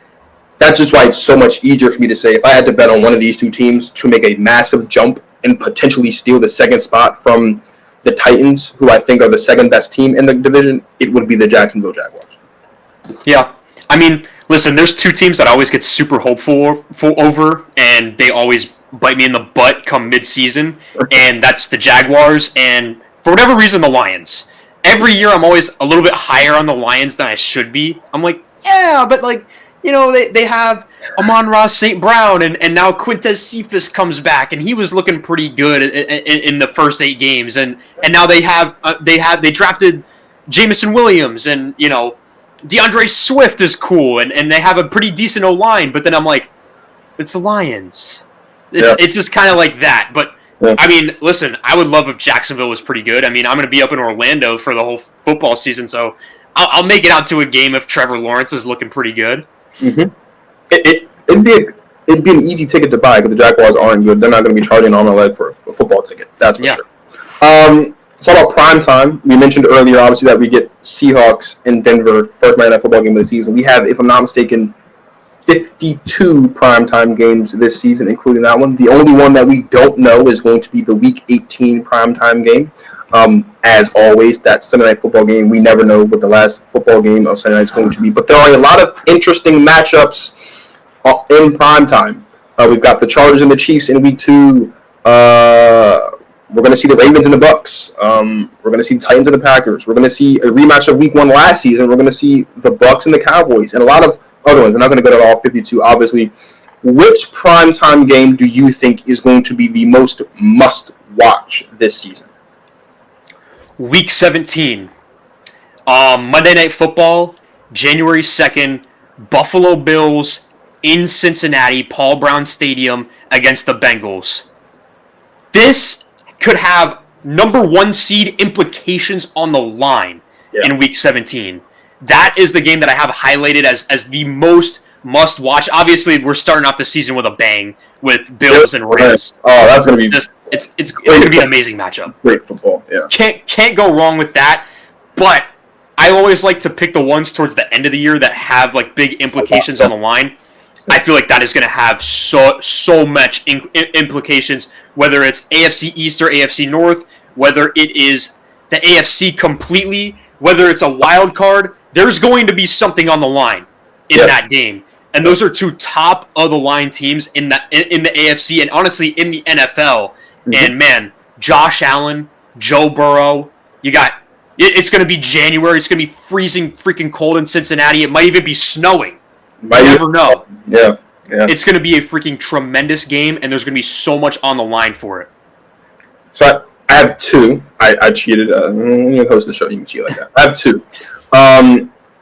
that's just why it's so much easier for me to say if I had to bet on one of these two teams to make a massive jump and potentially steal the second spot from the Titans, who I think are the second best team in the division, it would be the Jacksonville Jaguars. Yeah. I mean, listen, there's 2 teams that I always get super hopeful over, and they always bite me in the butt come mid-season, and that's the Jaguars and, for whatever reason, the Lions. Every year I'm always a little bit higher on the Lions than I should be. I'm like, yeah, but they have Amon-Ra St. Brown, and now Quintez Cephas comes back, and he was looking pretty good in the first 8 games, and now they drafted Jameson Williams, and DeAndre Swift is cool, and they have a pretty decent O-line, but then I'm like, it's the Lions. It's just kind of like that. But, I mean, listen, I would love if Jacksonville was pretty good. I mean, I'm going to be up in Orlando for the whole football season, so I'll make it out to a game if Trevor Lawrence is looking pretty good. Mm-hmm. It'd be an easy ticket to buy because the Jaguars aren't good. They're not going to be charging an arm and a leg for a football ticket. That's for sure. It's all about prime time. We mentioned earlier, obviously, that we get Seahawks in Denver, first Monday Night Football game of the season. We have, if I'm not mistaken, 52 primetime games this season, including that one. The only one that we don't know is going to be the Week 18 primetime game. As always, that Sunday Night Football game, we never know what the last football game of Sunday night is going to be. But there are a lot of interesting matchups in primetime. We've got the Chargers and the Chiefs in Week 2. We're going to see the Ravens and the Bucks. We're going to see the Titans and the Packers. We're going to see a rematch of Week 1 last season. We're going to see the Bucks and the Cowboys and a lot of other ones. We're not going to go to all 52, obviously. Which primetime game do you think is going to be the most must-watch this season? Week 17. Monday Night Football, January 2nd, Buffalo Bills in Cincinnati, Paul Brown Stadium against the Bengals. This could have number 1 seed implications on the line in Week 17. That is the game that I have highlighted as the most must-watch. Obviously, we're starting off the season with a bang with Bills and Rams. Oh, that's going to be It's going to be an amazing matchup. Great football, yeah. Can't go wrong with that. But I always like to pick the ones towards the end of the year that have like big implications on the line. I feel like that is going to have so much implications, whether it's AFC East or AFC North, whether it is the AFC completely, whether it's a wild card. There's going to be something on the line in that game. And those are two top of the line teams in the AFC and honestly in the NFL. Mm-hmm. And man, Josh Allen, Joe Burrow, it's going to be January. It's going to be freezing freaking cold in Cincinnati. It might even be snowing. You never know. Yeah. It's going to be a freaking tremendous game, and there's going to be so much on the line for it. So I have two. I cheated. You host the show, you can cheat like that. I have two.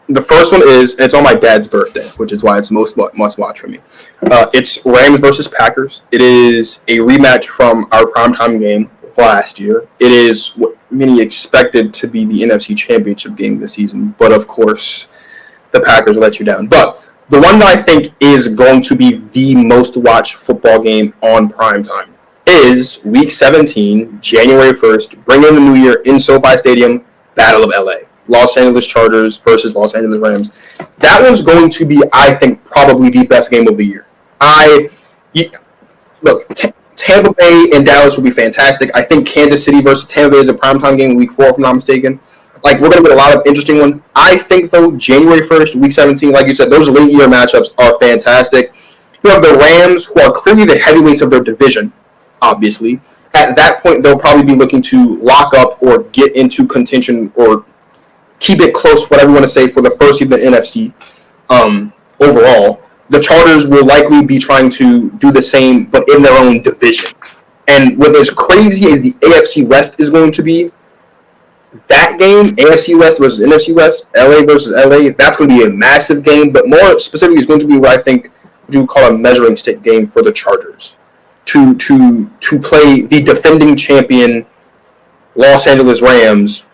The first one is, and it's on my dad's birthday, which is why it's must watch for me. It's Rams versus Packers. It is a rematch from our primetime game last year. It is what many expected to be the NFC Championship game this season, but of course, the Packers let you down. But the one that I think is going to be the most watched football game on primetime is Week 17, January 1st, bring in the new year in SoFi Stadium, Battle of LA. Los Angeles Chargers versus Los Angeles Rams. That one's going to be, I think, probably the best game of the year. Tampa Bay and Dallas will be fantastic. I think Kansas City versus Tampa Bay is a primetime game in Week 4, if I'm not mistaken. Like, we're going to get a lot of interesting ones. I think, though, January 1st, Week 17, like you said, those late-year matchups are fantastic. You have the Rams, who are clearly the heavyweights of their division, obviously. At that point, they'll probably be looking to lock up or get into contention or keep it close, whatever you want to say, for the first seed of the NFC overall. The Chargers will likely be trying to do the same, but in their own division. And with as crazy as the AFC West is going to be, that game, AFC West versus NFC West, LA versus LA, that's going to be a massive game. But more specifically, it's going to be what I think you call a measuring stick game for the Chargers to play the defending champion Los Angeles Rams.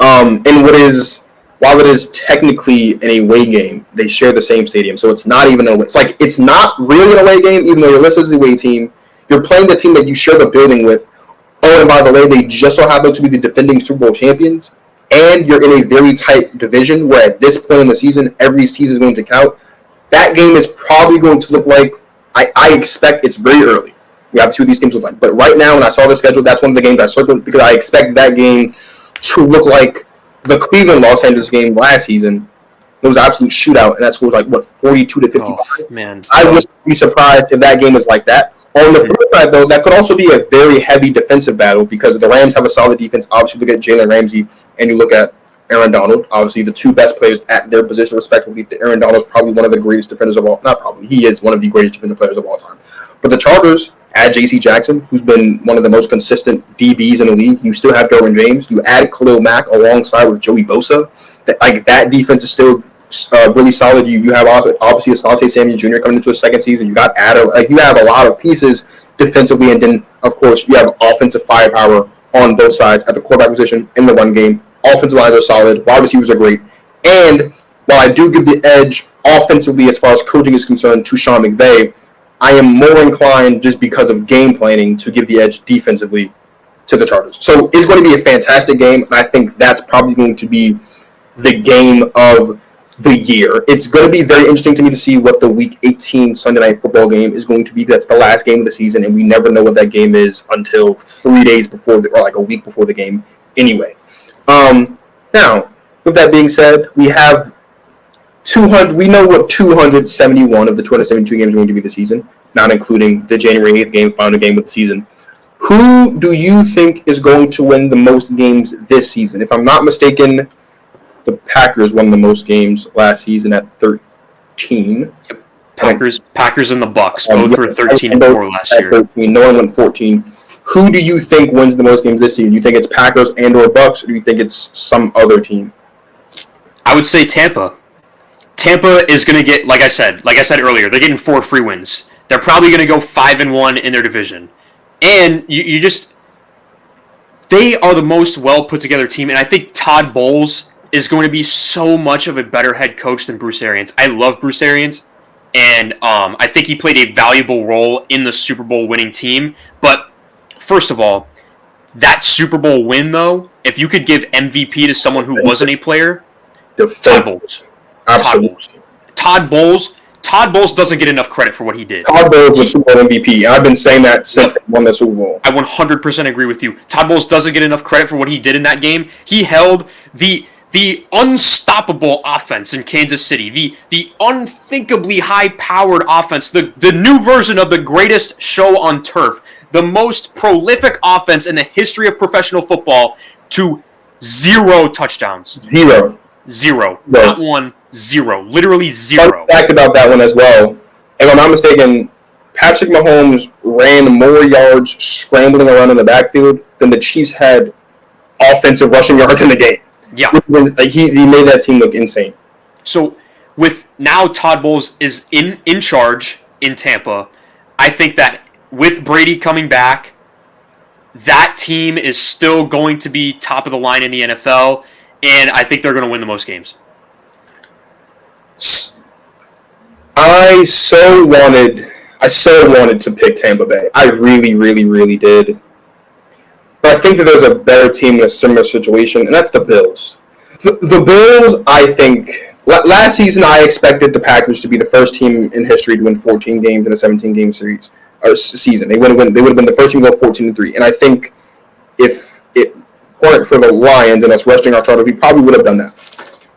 In what is, while it is technically an away game, they share the same stadium, so it's not even it's not really an away game, even though you're listed as the away team. You're playing the team that you share the building with. Oh, and by the way, they just so happen to be the defending Super Bowl champions, and you're in a very tight division where at this point in the season, every season is going to count. That game is probably going to look like, I expect it's very early. We have to see what these games look like. But right now, when I saw the schedule, that's one of the games I circled because I expect that game to look like the Cleveland-Los Angeles game last season. It was an absolute shootout, and that scored 42-55. Oh, man. I wouldn't be surprised if that game was like that. On the flip side, though, that could also be a very heavy defensive battle because the Rams have a solid defense. Obviously, look at Jalen Ramsey, and you look at Aaron Donald. Obviously, the two best players at their position, respectively. Aaron Donald is probably one of the greatest defenders of all. Not probably. He is one of the greatest defensive players of all time. But the Chargers add J.C. Jackson, who's been one of the most consistent DBs in the league. You still have Derwin James. You add Khalil Mack alongside with Joey Bosa. That defense is still really solid. You have obviously Asante Samuel Jr. coming into a second season. You got Addo. You have a lot of pieces defensively, and then of course you have offensive firepower on both sides at the quarterback position in the run game. Offensive lines are solid. Wide receivers are great. And while I do give the edge offensively as far as coaching is concerned to Sean McVay, I am more inclined, just because of game planning, to give the edge defensively to the Chargers. So it's going to be a fantastic game, and I think that's probably going to be the game of the year. It's going to be very interesting to me to see what the Week 18 Sunday Night Football game is going to be. That's the last game of the season, and we never know what that game is until 3 days before, or a week before the game anyway. Now, with that being said, we have 200. We know what 271 of the 272 games are going to be this season, not including the January 8th game, final game of the season. Who do you think is going to win the most games this season? If I'm not mistaken, the Packers won the most games last season at 13. Yep. Packers and the Bucks both were 13 and 4 last year. 13. No one went 14. Who do you think wins the most games this season? Do you think it's Packers and or Bucks, or do you think it's some other team? I would say Tampa. Tampa is going to get, like I said earlier, they're getting 4 free wins. They're probably going to go 5-1 in their division. And they are the most well put together team, and I think Todd Bowles is going to be so much of a better head coach than Bruce Arians. I love Bruce Arians, and I think he played a valuable role in the Super Bowl winning team. But first of all, that Super Bowl win, though, if you could give MVP to someone who wasn't a player, Todd Bowles. Absolutely. Todd Bowles doesn't get enough credit for what he did. Todd Bowles was Super Bowl MVP. I've been saying that since they won the Super Bowl. I 100% agree with you. Todd Bowles doesn't get enough credit for what he did in that game. He held the unstoppable offense in Kansas City, the unthinkably high-powered offense, the new version of the greatest show on turf, the most prolific offense in the history of professional football, to 0 touchdowns. Zero. Not one, 0. Literally 0. Fun fact about that one as well. If I'm not mistaken, Patrick Mahomes ran more yards scrambling around in the backfield than the Chiefs had offensive rushing yards in the game. Yeah. He made that team look insane. So, with now Todd Bowles is in charge in Tampa, I think that with Brady coming back, that team is still going to be top of the line in the NFL, and I think they're going to win the most games. I so wanted to pick Tampa Bay. I really, really, really did. But I think that there's a better team in a similar situation, and that's the Bills. The Bills, I think, last season I expected the Packers to be the first team in history to win 14 games in a 17-game season. They would have been the first team to go 14-3. And I think if it weren't for the Lions and us resting our starters, we probably would have done that.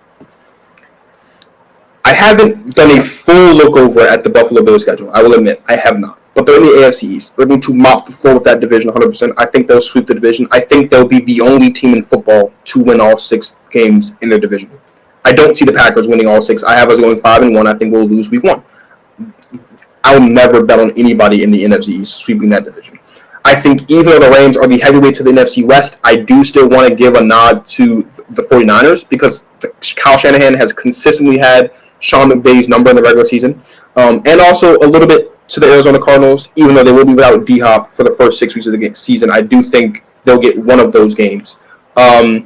I haven't done a full look over at the Buffalo Bills schedule. I will admit, I have not. But they're in the AFC East. They're going to mop the floor with that division 100%. I think they'll sweep the division. I think they'll be the only team in football to win all 6 games in their division. I don't see the Packers winning all 6. I have us going 5-1. I think we'll lose week 1. I'll never bet on anybody in the NFC East sweeping that division. I think even though the Rams are the heavyweight to the NFC West, I do still want to give a nod to the 49ers because Kyle Shanahan has consistently had Sean McVay's number in the regular season. And also a little bit to the Arizona Cardinals, even though they will be without D-Hop for the first 6 weeks of the season. I do think they'll get one of those games. I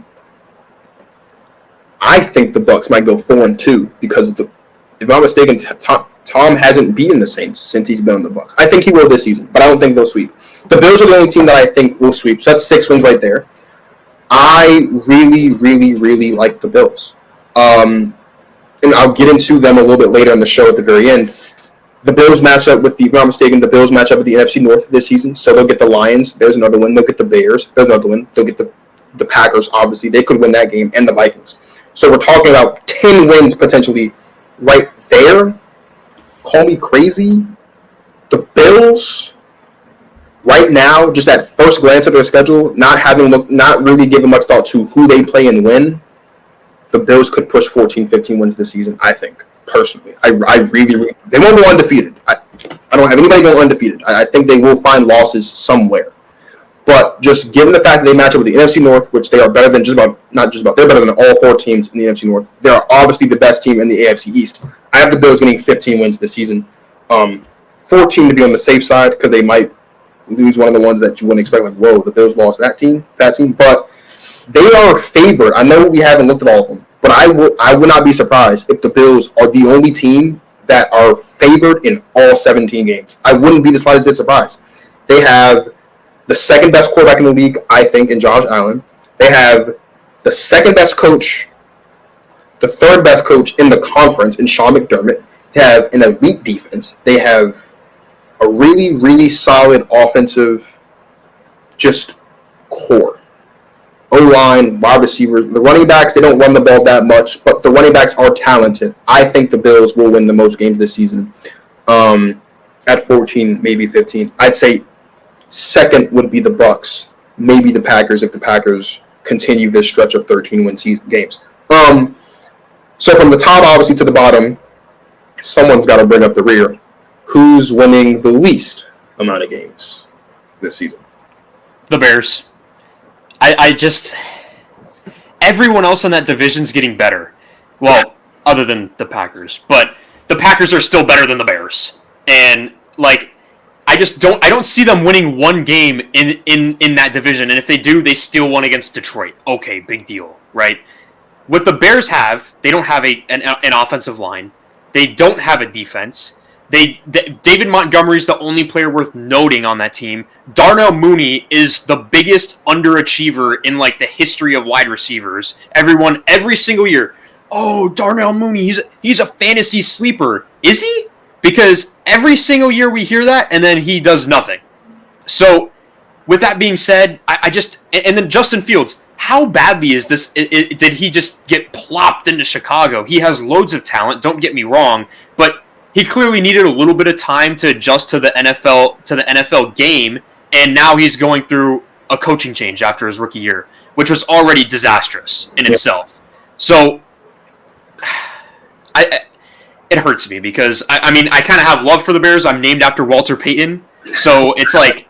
think the Bucs might go 4-2 because if I'm not mistaken, Tom hasn't beaten the Saints since he's been on the Bucs. I think he will this season, but I don't think they'll sweep. The Bills are the only team that I think will sweep, so that's 6 wins right there. I really, really, really like the Bills. And I'll get into them a little bit later in the show at the very end. The Bills match up with if I'm not mistaken, the Bills match up with the NFC North this season, so they'll get the Lions. There's another win. They'll get the Bears. There's another win. They'll get the Packers, obviously. They could win that game, and the Vikings. So we're talking about 10 wins potentially right there. Call me crazy. The Bills, right now, just at first glance at their schedule, not really giving much thought to who they play and win, the Bills could push 14, 15 wins this season, I think, personally. I really, really... They won't go undefeated. I don't have anybody going undefeated. I think they will find losses somewhere. But just given the fact that they match up with the NFC North, which they are better than they're better than all 4 teams in the NFC North. They're obviously the best team in the AFC East. I have the Bills getting 15 wins this season. 14 to be on the safe side because they might lose one of the ones that you wouldn't expect. Like, whoa, the Bills lost that team. But they are favored. I know we haven't looked at all of them, but I would not be surprised if the Bills are the only team that are favored in all 17 games. I wouldn't be the slightest bit surprised. They have the second best quarterback in the league, I think, in Josh Allen. They have the second best coach, the third best coach in the conference in Sean McDermott. They have an elite defense. They have a really, really solid offensive just core. O-line, wide receivers. The running backs, they don't run the ball that much, but the running backs are talented. I think the Bills will win the most games this season at 14, maybe 15. I'd say second would be the Bucs, maybe the Packers if the Packers continue this stretch of 13-win games. So from the top, obviously, to the bottom, someone's got to bring up the rear. Who's winning the least amount of games this season? The Bears. I just... Everyone else in that division's getting better. Well, other than the Packers. But the Packers are still better than the Bears. And, I don't see them winning one game in that division. And if they do, they still won against Detroit. Okay, big deal, right? What the Bears have, they don't have an offensive line. They don't have a defense. David Montgomery's the only player worth noting on that team. Darnell Mooney is the biggest underachiever in like the history of wide receivers. Every single year, oh, Darnell Mooney, he's a fantasy sleeper. Is he? Because every single year we hear that, and then he does nothing. So, with that being said, and then Justin Fields, how badly is this? Did he just get plopped into Chicago? He has loads of talent, don't get me wrong, but he clearly needed a little bit of time to adjust to the NFL game, and now he's going through a coaching change after his rookie year, which was already disastrous in itself. So, it hurts me because I kind of have love for the Bears. I'm named after Walter Payton, so it's like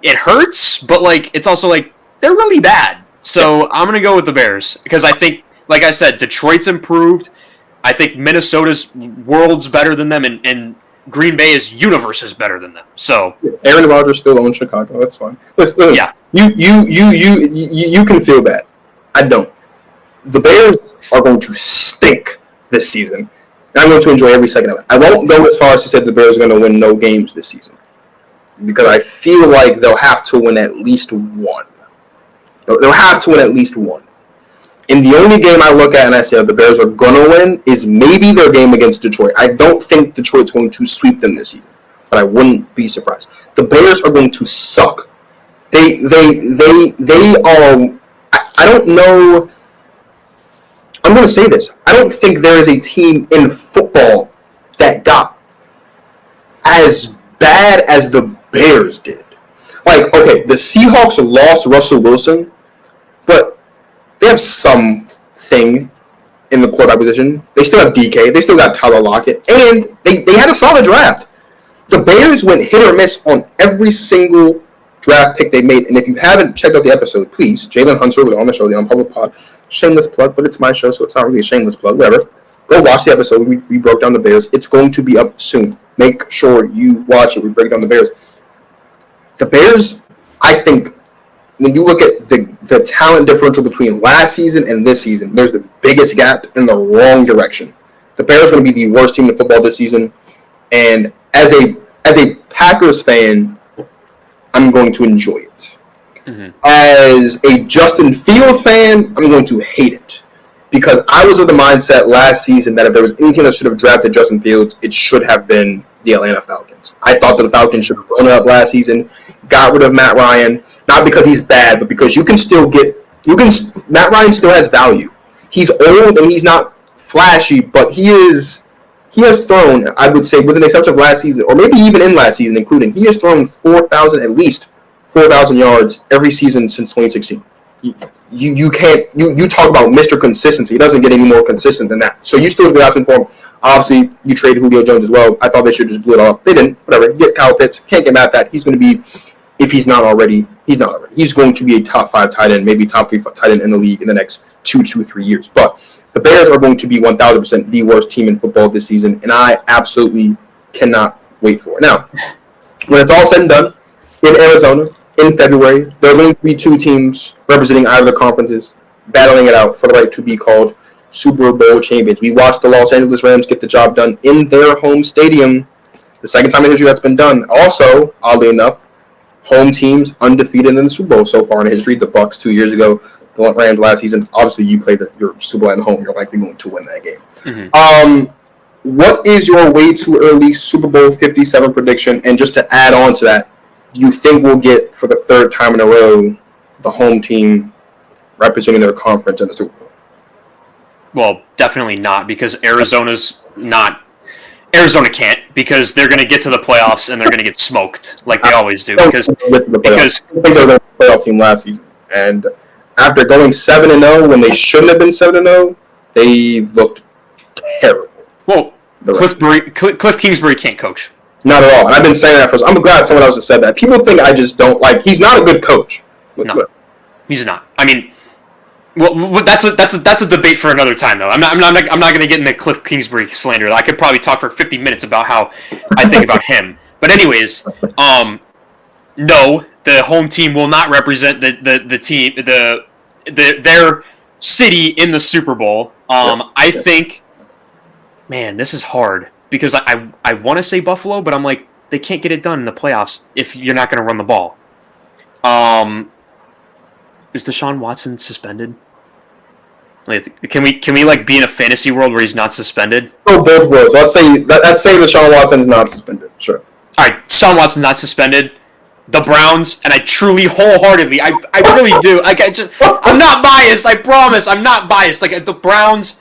it hurts, but like it's also like they're really bad. So I'm gonna go with the Bears because I think, like I said, Detroit's improved. I think Minnesota's world's better than them, and Green Bay's universe is better than them. So Aaron Rodgers still owns Chicago. That's fine. Listen, yeah, you can feel bad. I don't. The Bears are going to stink this season, and I'm going to enjoy every second of it. I won't go as far as to say the Bears are going to win no games this season because I feel like they'll have to win at least one. They'll have to win at least one. And the only game I look at and I say the Bears are going to win is maybe their game against Detroit. I don't think Detroit's going to sweep them this season, but I wouldn't be surprised. The Bears are going to suck. They are. I don't know. I'm going to say this. I don't think there is a team in football that got as bad as the Bears did. Like, okay, the Seahawks lost Russell Wilson, but they have something in the quarterback position. They still have DK. They still got Tyler Lockett. And they had a solid draft. The Bears went hit or miss on every single draft pick they made. And if you haven't checked out the episode, please, Jalen Hunter was on the show, the Unpublic Pod. Shameless plug, but it's my show, so it's not really a shameless plug. Whatever. Go watch the episode. We broke down the Bears. It's going to be up soon. Make sure you watch it. We break down the Bears. The Bears, I think, when you look at the talent differential between last season and this season, there's the biggest gap in the wrong direction. The Bears are going to be the worst team in football this season, and as a Packers fan, I'm going to enjoy it. Mm-hmm. As a Justin Fields fan, I'm going to hate it because I was of the mindset last season that if there was any team that should have drafted Justin Fields, it should have been the Atlanta Falcons. I thought that the Falcons should have blown it up last season, got rid of Matt Ryan, not because he's bad, but because Matt Ryan still has value. He's old and he's not flashy, but he has thrown, I would say, with an exception of last season, or maybe even in last season, including, he has thrown at least 4,000 yards every season since 2016. You talk about Mr. Consistency. He doesn't get any more consistent than that. So you still be asking for him. Obviously, you traded Julio Jones as well. I thought they should just blew it all up. They didn't. Whatever. Get Kyle Pitts. Can't get mad at that. He's going to be, if he's not already, he's not already. He's going to be a top 5 tight end, maybe top 3 tight end in the league in the next 2 to 3 years. But the Bears are going to be 1,000% the worst team in football this season, and I absolutely cannot wait for it. Now, when it's all said and done, in Arizona, in February, there are going to be 2 teams representing either the conferences, battling it out for the right to be called Super Bowl champions. We watched the Los Angeles Rams get the job done in their home stadium. The second time in history that's been done. Also, oddly enough, home teams undefeated in the Super Bowl so far in history. The Bucs 2 years ago, the Rams last season. Obviously, you play your Super Bowl at home. You're likely going to win that game. Mm-hmm. What is your way too early Super Bowl 57 prediction? And just to add on to that, do you think we'll get, for the 3rd time in a row, the home team representing their conference in the Super Bowl? Well, definitely not, because Arizona can't, because they're going to get to the playoffs and they're going to get smoked like they always do. Because I think they were the playoff team last season, and after going 7-0 when they shouldn't have been 7-0, they looked terrible. Well, Cliff Kingsbury can't coach. Not at all. And I've been saying that I'm glad someone else has said that. People think I just don't like. He's not a good coach. No, he's not. I mean, well, that's a debate for another time, though. I'm not going to get into Cliff Kingsbury slander. I could probably talk for 50 minutes about how I think about him. But anyways, no, the home team will not represent the team their city in the Super Bowl. I think, man, this is hard because I want to say Buffalo, but I'm like, they can't get it done in the playoffs if you're not going to run the ball. Is Deshaun Watson suspended? Like, can we like be in a fantasy world where he's not suspended? Oh, both worlds. Let's say Deshaun Watson's not suspended. Sure. All right, Deshaun Watson's not suspended. The Browns, and I truly, wholeheartedly, I really do. Like, I'm not biased. I promise, I'm not biased. Like, the Browns,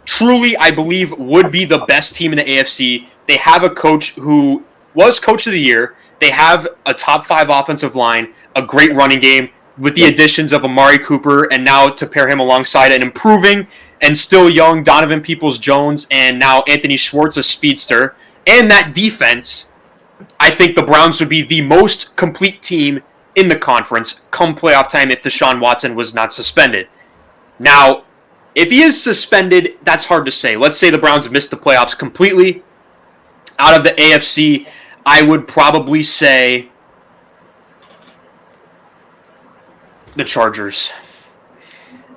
truly, I believe, would be the best team in the AFC. They have a coach who was coach of the year. They have a top 5 offensive line, a great running game, with the additions of Amari Cooper, and now to pair him alongside an improving and still young Donovan Peoples-Jones, and now Anthony Schwartz, a speedster, and that defense. I think the Browns would be the most complete team in the conference come playoff time if Deshaun Watson was not suspended. Now, if he is suspended, that's hard to say. Let's say the Browns missed the playoffs completely. Out of the AFC, I would probably say the Chargers.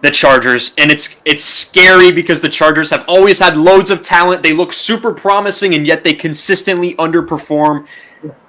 The Chargers, and it's scary because the Chargers have always had loads of talent. They look super promising, and yet they consistently underperform.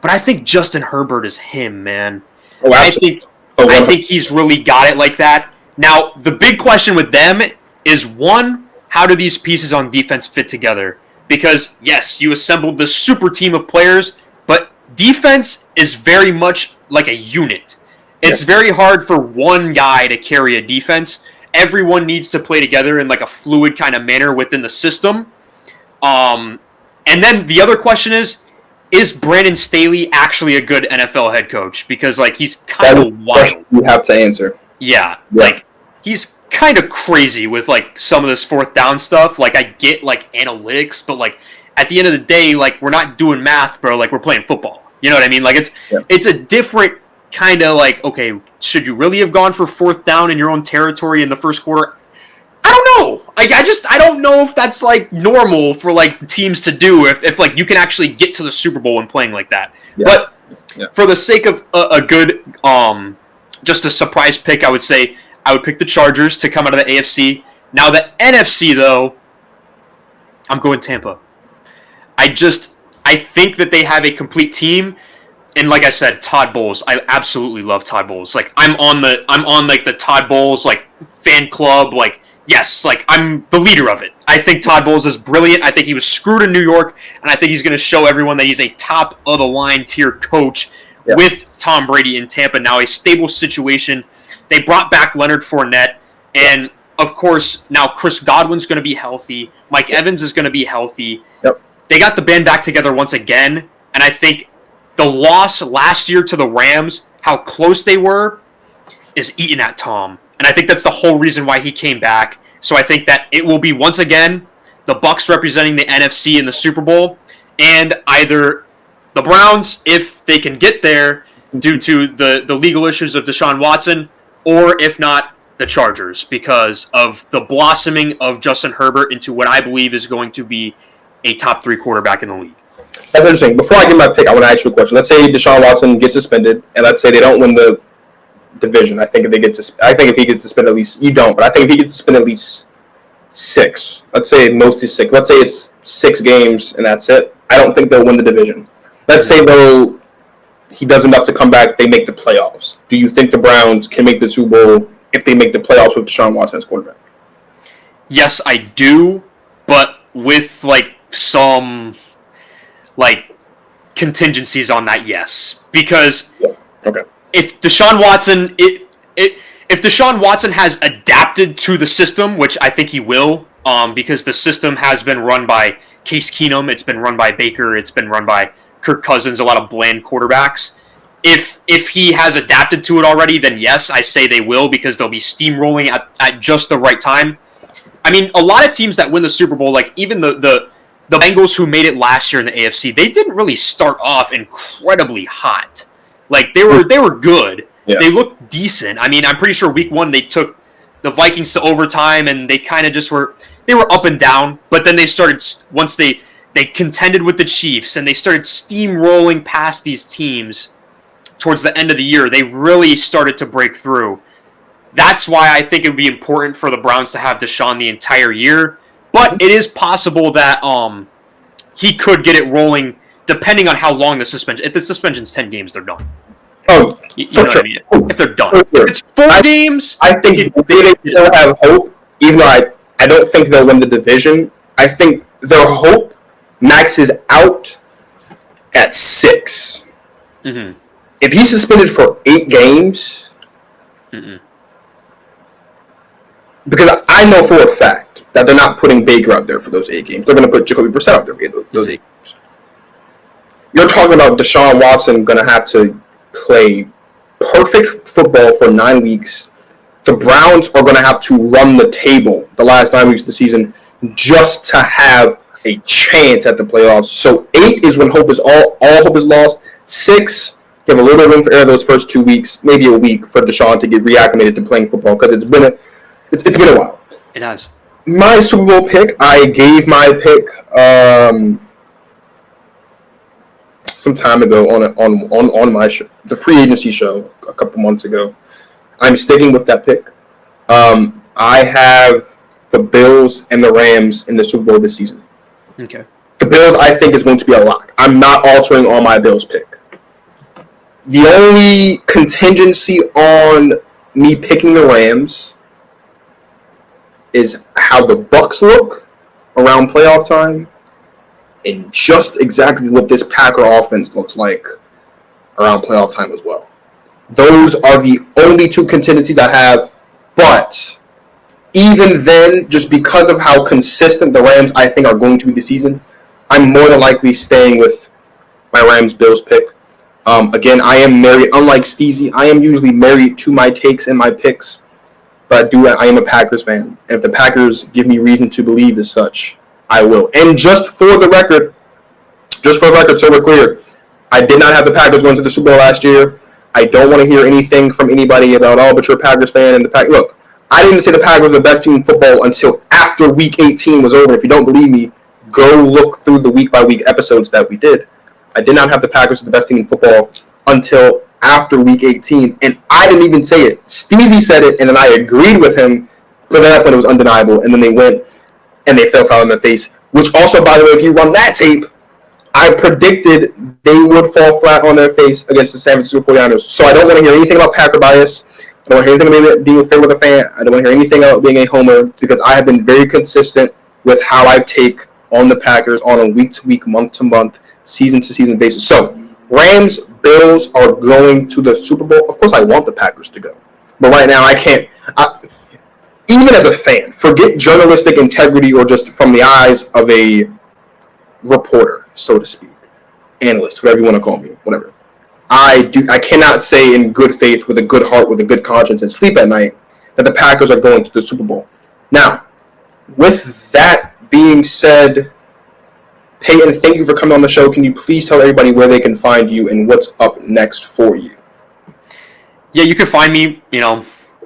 But I think Justin Herbert is him, man. Oh, I think he's really got it like that. Now, the big question with them is, one, how do these pieces on defense fit together? Because, yes, you assembled the super team of players, but defense is very much like a unit. It's very hard for one guy to carry a defense. Everyone needs to play together in like a fluid kind of manner within the system. And then the other question is Brandon Staley actually a good NFL head coach? Because like he's kind of wild. You have to answer. Yeah, like he's kind of crazy with like some of this fourth down stuff. Like I get like analytics, but like at the end of the day, like we're not doing math, bro. Like we're playing football. You know what I mean? Like it's a different kind of like, okay, should you really have gone for fourth down in your own territory in the first quarter? I don't know. I don't know if that's like normal for like teams to do if like you can actually get to the Super Bowl when playing like that. Yeah. But for the sake of a good just a surprise pick, I would say I would pick the Chargers to come out of the AFC. Now the NFC though, I'm going Tampa. I think that they have a complete team. And like I said, Todd Bowles. I absolutely love Todd Bowles. Like I'm on like the Todd Bowles like fan club. Like yes, like I'm the leader of it. I think Todd Bowles is brilliant. I think he was screwed in New York, and I think he's going to show everyone that he's a top of the line tier coach with Tom Brady in Tampa. Now a stable situation. They brought back Leonard Fournette, and of course now Chris Godwin's going to be healthy. Mike Evans is going to be healthy. Yep. They got the band back together once again, and I think the loss last year to the Rams, how close they were, is eating at Tom. And I think that's the whole reason why he came back. So I think that it will be, once again, the Bucs representing the NFC in the Super Bowl, and either the Browns, if they can get there due to the legal issues of Deshaun Watson, or if not, the Chargers, because of the blossoming of Justin Herbert into what I believe is going to be a top 3 quarterback in the league. That's interesting. Before I get my pick, I want to ask you a question. Let's say Deshaun Watson gets suspended, and let's say they don't win the division. I think if he gets suspended at least, you don't, but I think if he gets suspended at least 6, let's say most is 6. Let's say it's 6 games and that's it. I don't think they'll win the division. Let's say though he does enough to come back, they make the playoffs. Do you think the Browns can make the Super Bowl if they make the playoffs with Deshaun Watson as quarterback? Yes, I do, but with like some like contingencies on that, yes. Because if Deshaun Watson if Deshaun Watson has adapted to the system, which I think he will, because the system has been run by Case Keenum, it's been run by Baker, it's been run by Kirk Cousins, a lot of bland quarterbacks. If he has adapted to it already, then yes, I say they will, because they'll be steamrolling at just the right time. I mean, a lot of teams that win the Super Bowl, like even the Bengals who made it last year in the AFC, they didn't really start off incredibly hot. Like they were good. Yeah. They looked decent. I mean, I'm pretty sure week 1 they took the Vikings to overtime, and they kind of just were up and down. But then they started, once they contended with the Chiefs and they started steamrolling past these teams towards the end of the year, they really started to break through. That's why I think it would be important for the Browns to have Deshaun the entire year. But it is possible that he could get it rolling depending on how long the suspension. If the suspension's 10 games, they're done. Oh, You know what I mean? If they're done. Sure. If it's 4 games, I think they still have hope, even though I don't think they'll win the division. I think their hope maxes out at 6. Mm-hmm. If he's suspended for 8 games, because I know for a fact that they're not putting Baker out there for those 8 games. They're going to put Jacoby Brissett out there for those 8 games. You're talking about Deshaun Watson going to have to play perfect football for 9 weeks. The Browns are going to have to run the table the last 9 weeks of the season just to have a chance at the playoffs. So 8 is when hope is all hope is lost. 6, you have a little bit of room for error those first 2 weeks, maybe a week for Deshaun to get reacclimated to playing football because it's been a while. It has. My Super Bowl pick, I gave my pick some time ago on my show, the free agency show a couple months ago. I'm sticking with that pick. I have the Bills and the Rams in the Super Bowl this season. Okay. The Bills, I think, is going to be a lock. I'm not altering on my Bills pick. The only contingency on me picking the Rams is how the Bucs look around playoff time and just exactly what this Packer offense looks like around playoff time as well. Those are the only 2 contingencies I have, but even then, just because of how consistent the Rams, I think, are going to be this season, I'm more than likely staying with my Rams-Bills pick. Again, I am married, unlike Steezy, I am usually married to my takes and my picks, but I am a Packers fan. And if the Packers give me reason to believe as such, I will. And just for the record, so we're clear, I did not have the Packers going to the Super Bowl last year. I don't want to hear anything from anybody about, but you're a Packers fan. And look, I didn't say the Packers were the best team in football until after Week 18 was over. If you don't believe me, go look through the week-by-week episodes that we did. I did not have the Packers as the best team in football until after Week 18, and I didn't even say it. Steezy said it, and then I agreed with him because at that point it was undeniable, and then they went and they fell foul in the face, which also, by the way, if you run that tape, I predicted they would fall flat on their face against the San Francisco 49ers. So I don't want to hear anything about Packer bias. I don't want to hear anything about being a fair weather fan. I don't want to hear anything about being a homer because I have been very consistent with how I take on the Packers on a week-to-week, month-to-month, season-to-season basis. So Rams, Bills are going to the Super Bowl. Of course, I want the Packers to go. But right now, I can't. Even as a fan, forget journalistic integrity or just from the eyes of a reporter, so to speak, analyst, whatever you want to call me, whatever. I cannot say in good faith, with a good heart, with a good conscience, and sleep at night that the Packers are going to the Super Bowl. Now, with that being said, Payton, thank you for coming on the show. Can you please tell everybody where they can find you and what's up next for you? Yeah, you can find me,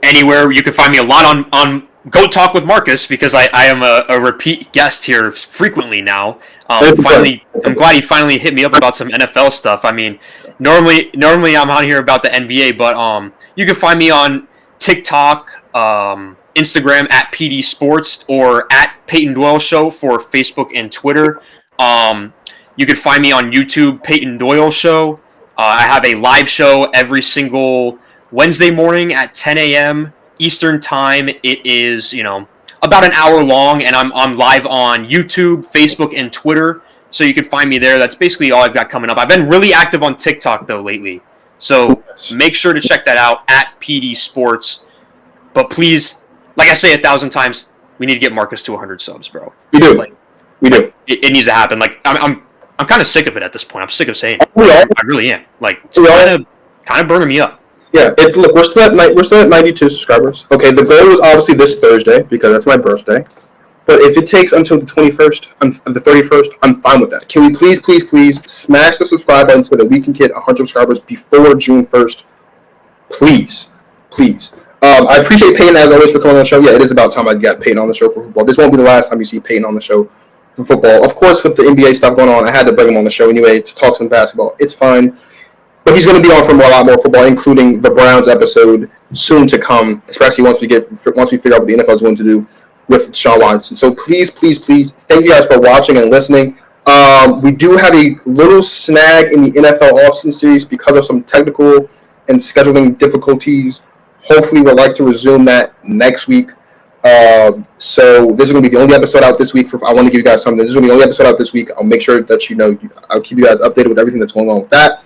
anywhere. You can find me a lot on Go Talk with Marcus because I am a repeat guest here frequently now. I'm glad he finally hit me up about some NFL stuff. I mean, normally I'm on here about the NBA, but you can find me on TikTok, Instagram at PD Sports or at Payton Doyle Show for Facebook and Twitter. You can find me on YouTube, Payton Doyle Show. I have a live show every single Wednesday morning at 10 a.m. Eastern Time. It is, about an hour long, and I'm live on YouTube, Facebook, and Twitter, so you can find me there. That's basically all I've got coming up. I've been really active on TikTok, though, lately, so make sure to check that out, at PD Sports. But please, like I say 1,000 times, we need to get Marcus to 100 subs, bro. We do. We do. It needs to happen. Like, I'm kind of sick of it at this point. I'm sick of saying it. We are. I really am. Like, it's kind of burning me up. Yeah, we're still at 92 subscribers. Okay, the goal was obviously this Thursday because that's my birthday. But if it takes until the 21st, the 31st, I'm fine with that. Can we please smash the subscribe button so that we can get 100 subscribers before June 1st? Please. I appreciate Payton as always for coming on the show. Yeah, it is about time I got Payton on the show for football. This won't be the last time you see Payton on the show for football. Of course, with the NBA stuff going on, I had to bring him on the show anyway to talk some basketball. It's fine. But he's going to be on for a lot more football, including the Browns episode soon to come, especially once we figure out what the NFL is going to do with Sean Watson. So please, thank you guys for watching and listening. We do have a little snag in the NFL Austin series because of some technical and scheduling difficulties. Hopefully, we'd like to resume that next week. So this is going to be the only episode out this week. I want to give you guys something. This is going to be the only episode out this week. I'll make sure that I'll keep you guys updated with everything that's going on with that.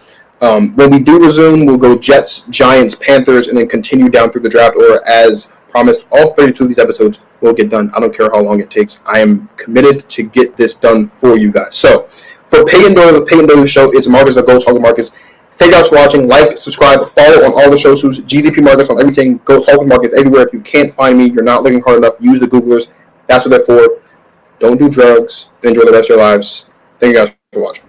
When we do resume, we'll go Jets, Giants, Panthers, and then continue down through the draft order as promised. All 32 of these episodes will get done. I don't care how long it takes. I am committed to get this done for you guys. So for Payton Doyle, the Payton Doyle Show, it's Marcus that goes Talk with Marcus. Thank you guys for watching. Like, subscribe, follow on all the shows. GZP Marcus on everything. Go Talk with Marcus everywhere. If you can't find me, you're not looking hard enough, use the Googlers. That's what they're for. Don't do drugs. Enjoy the rest of your lives. Thank you guys for watching.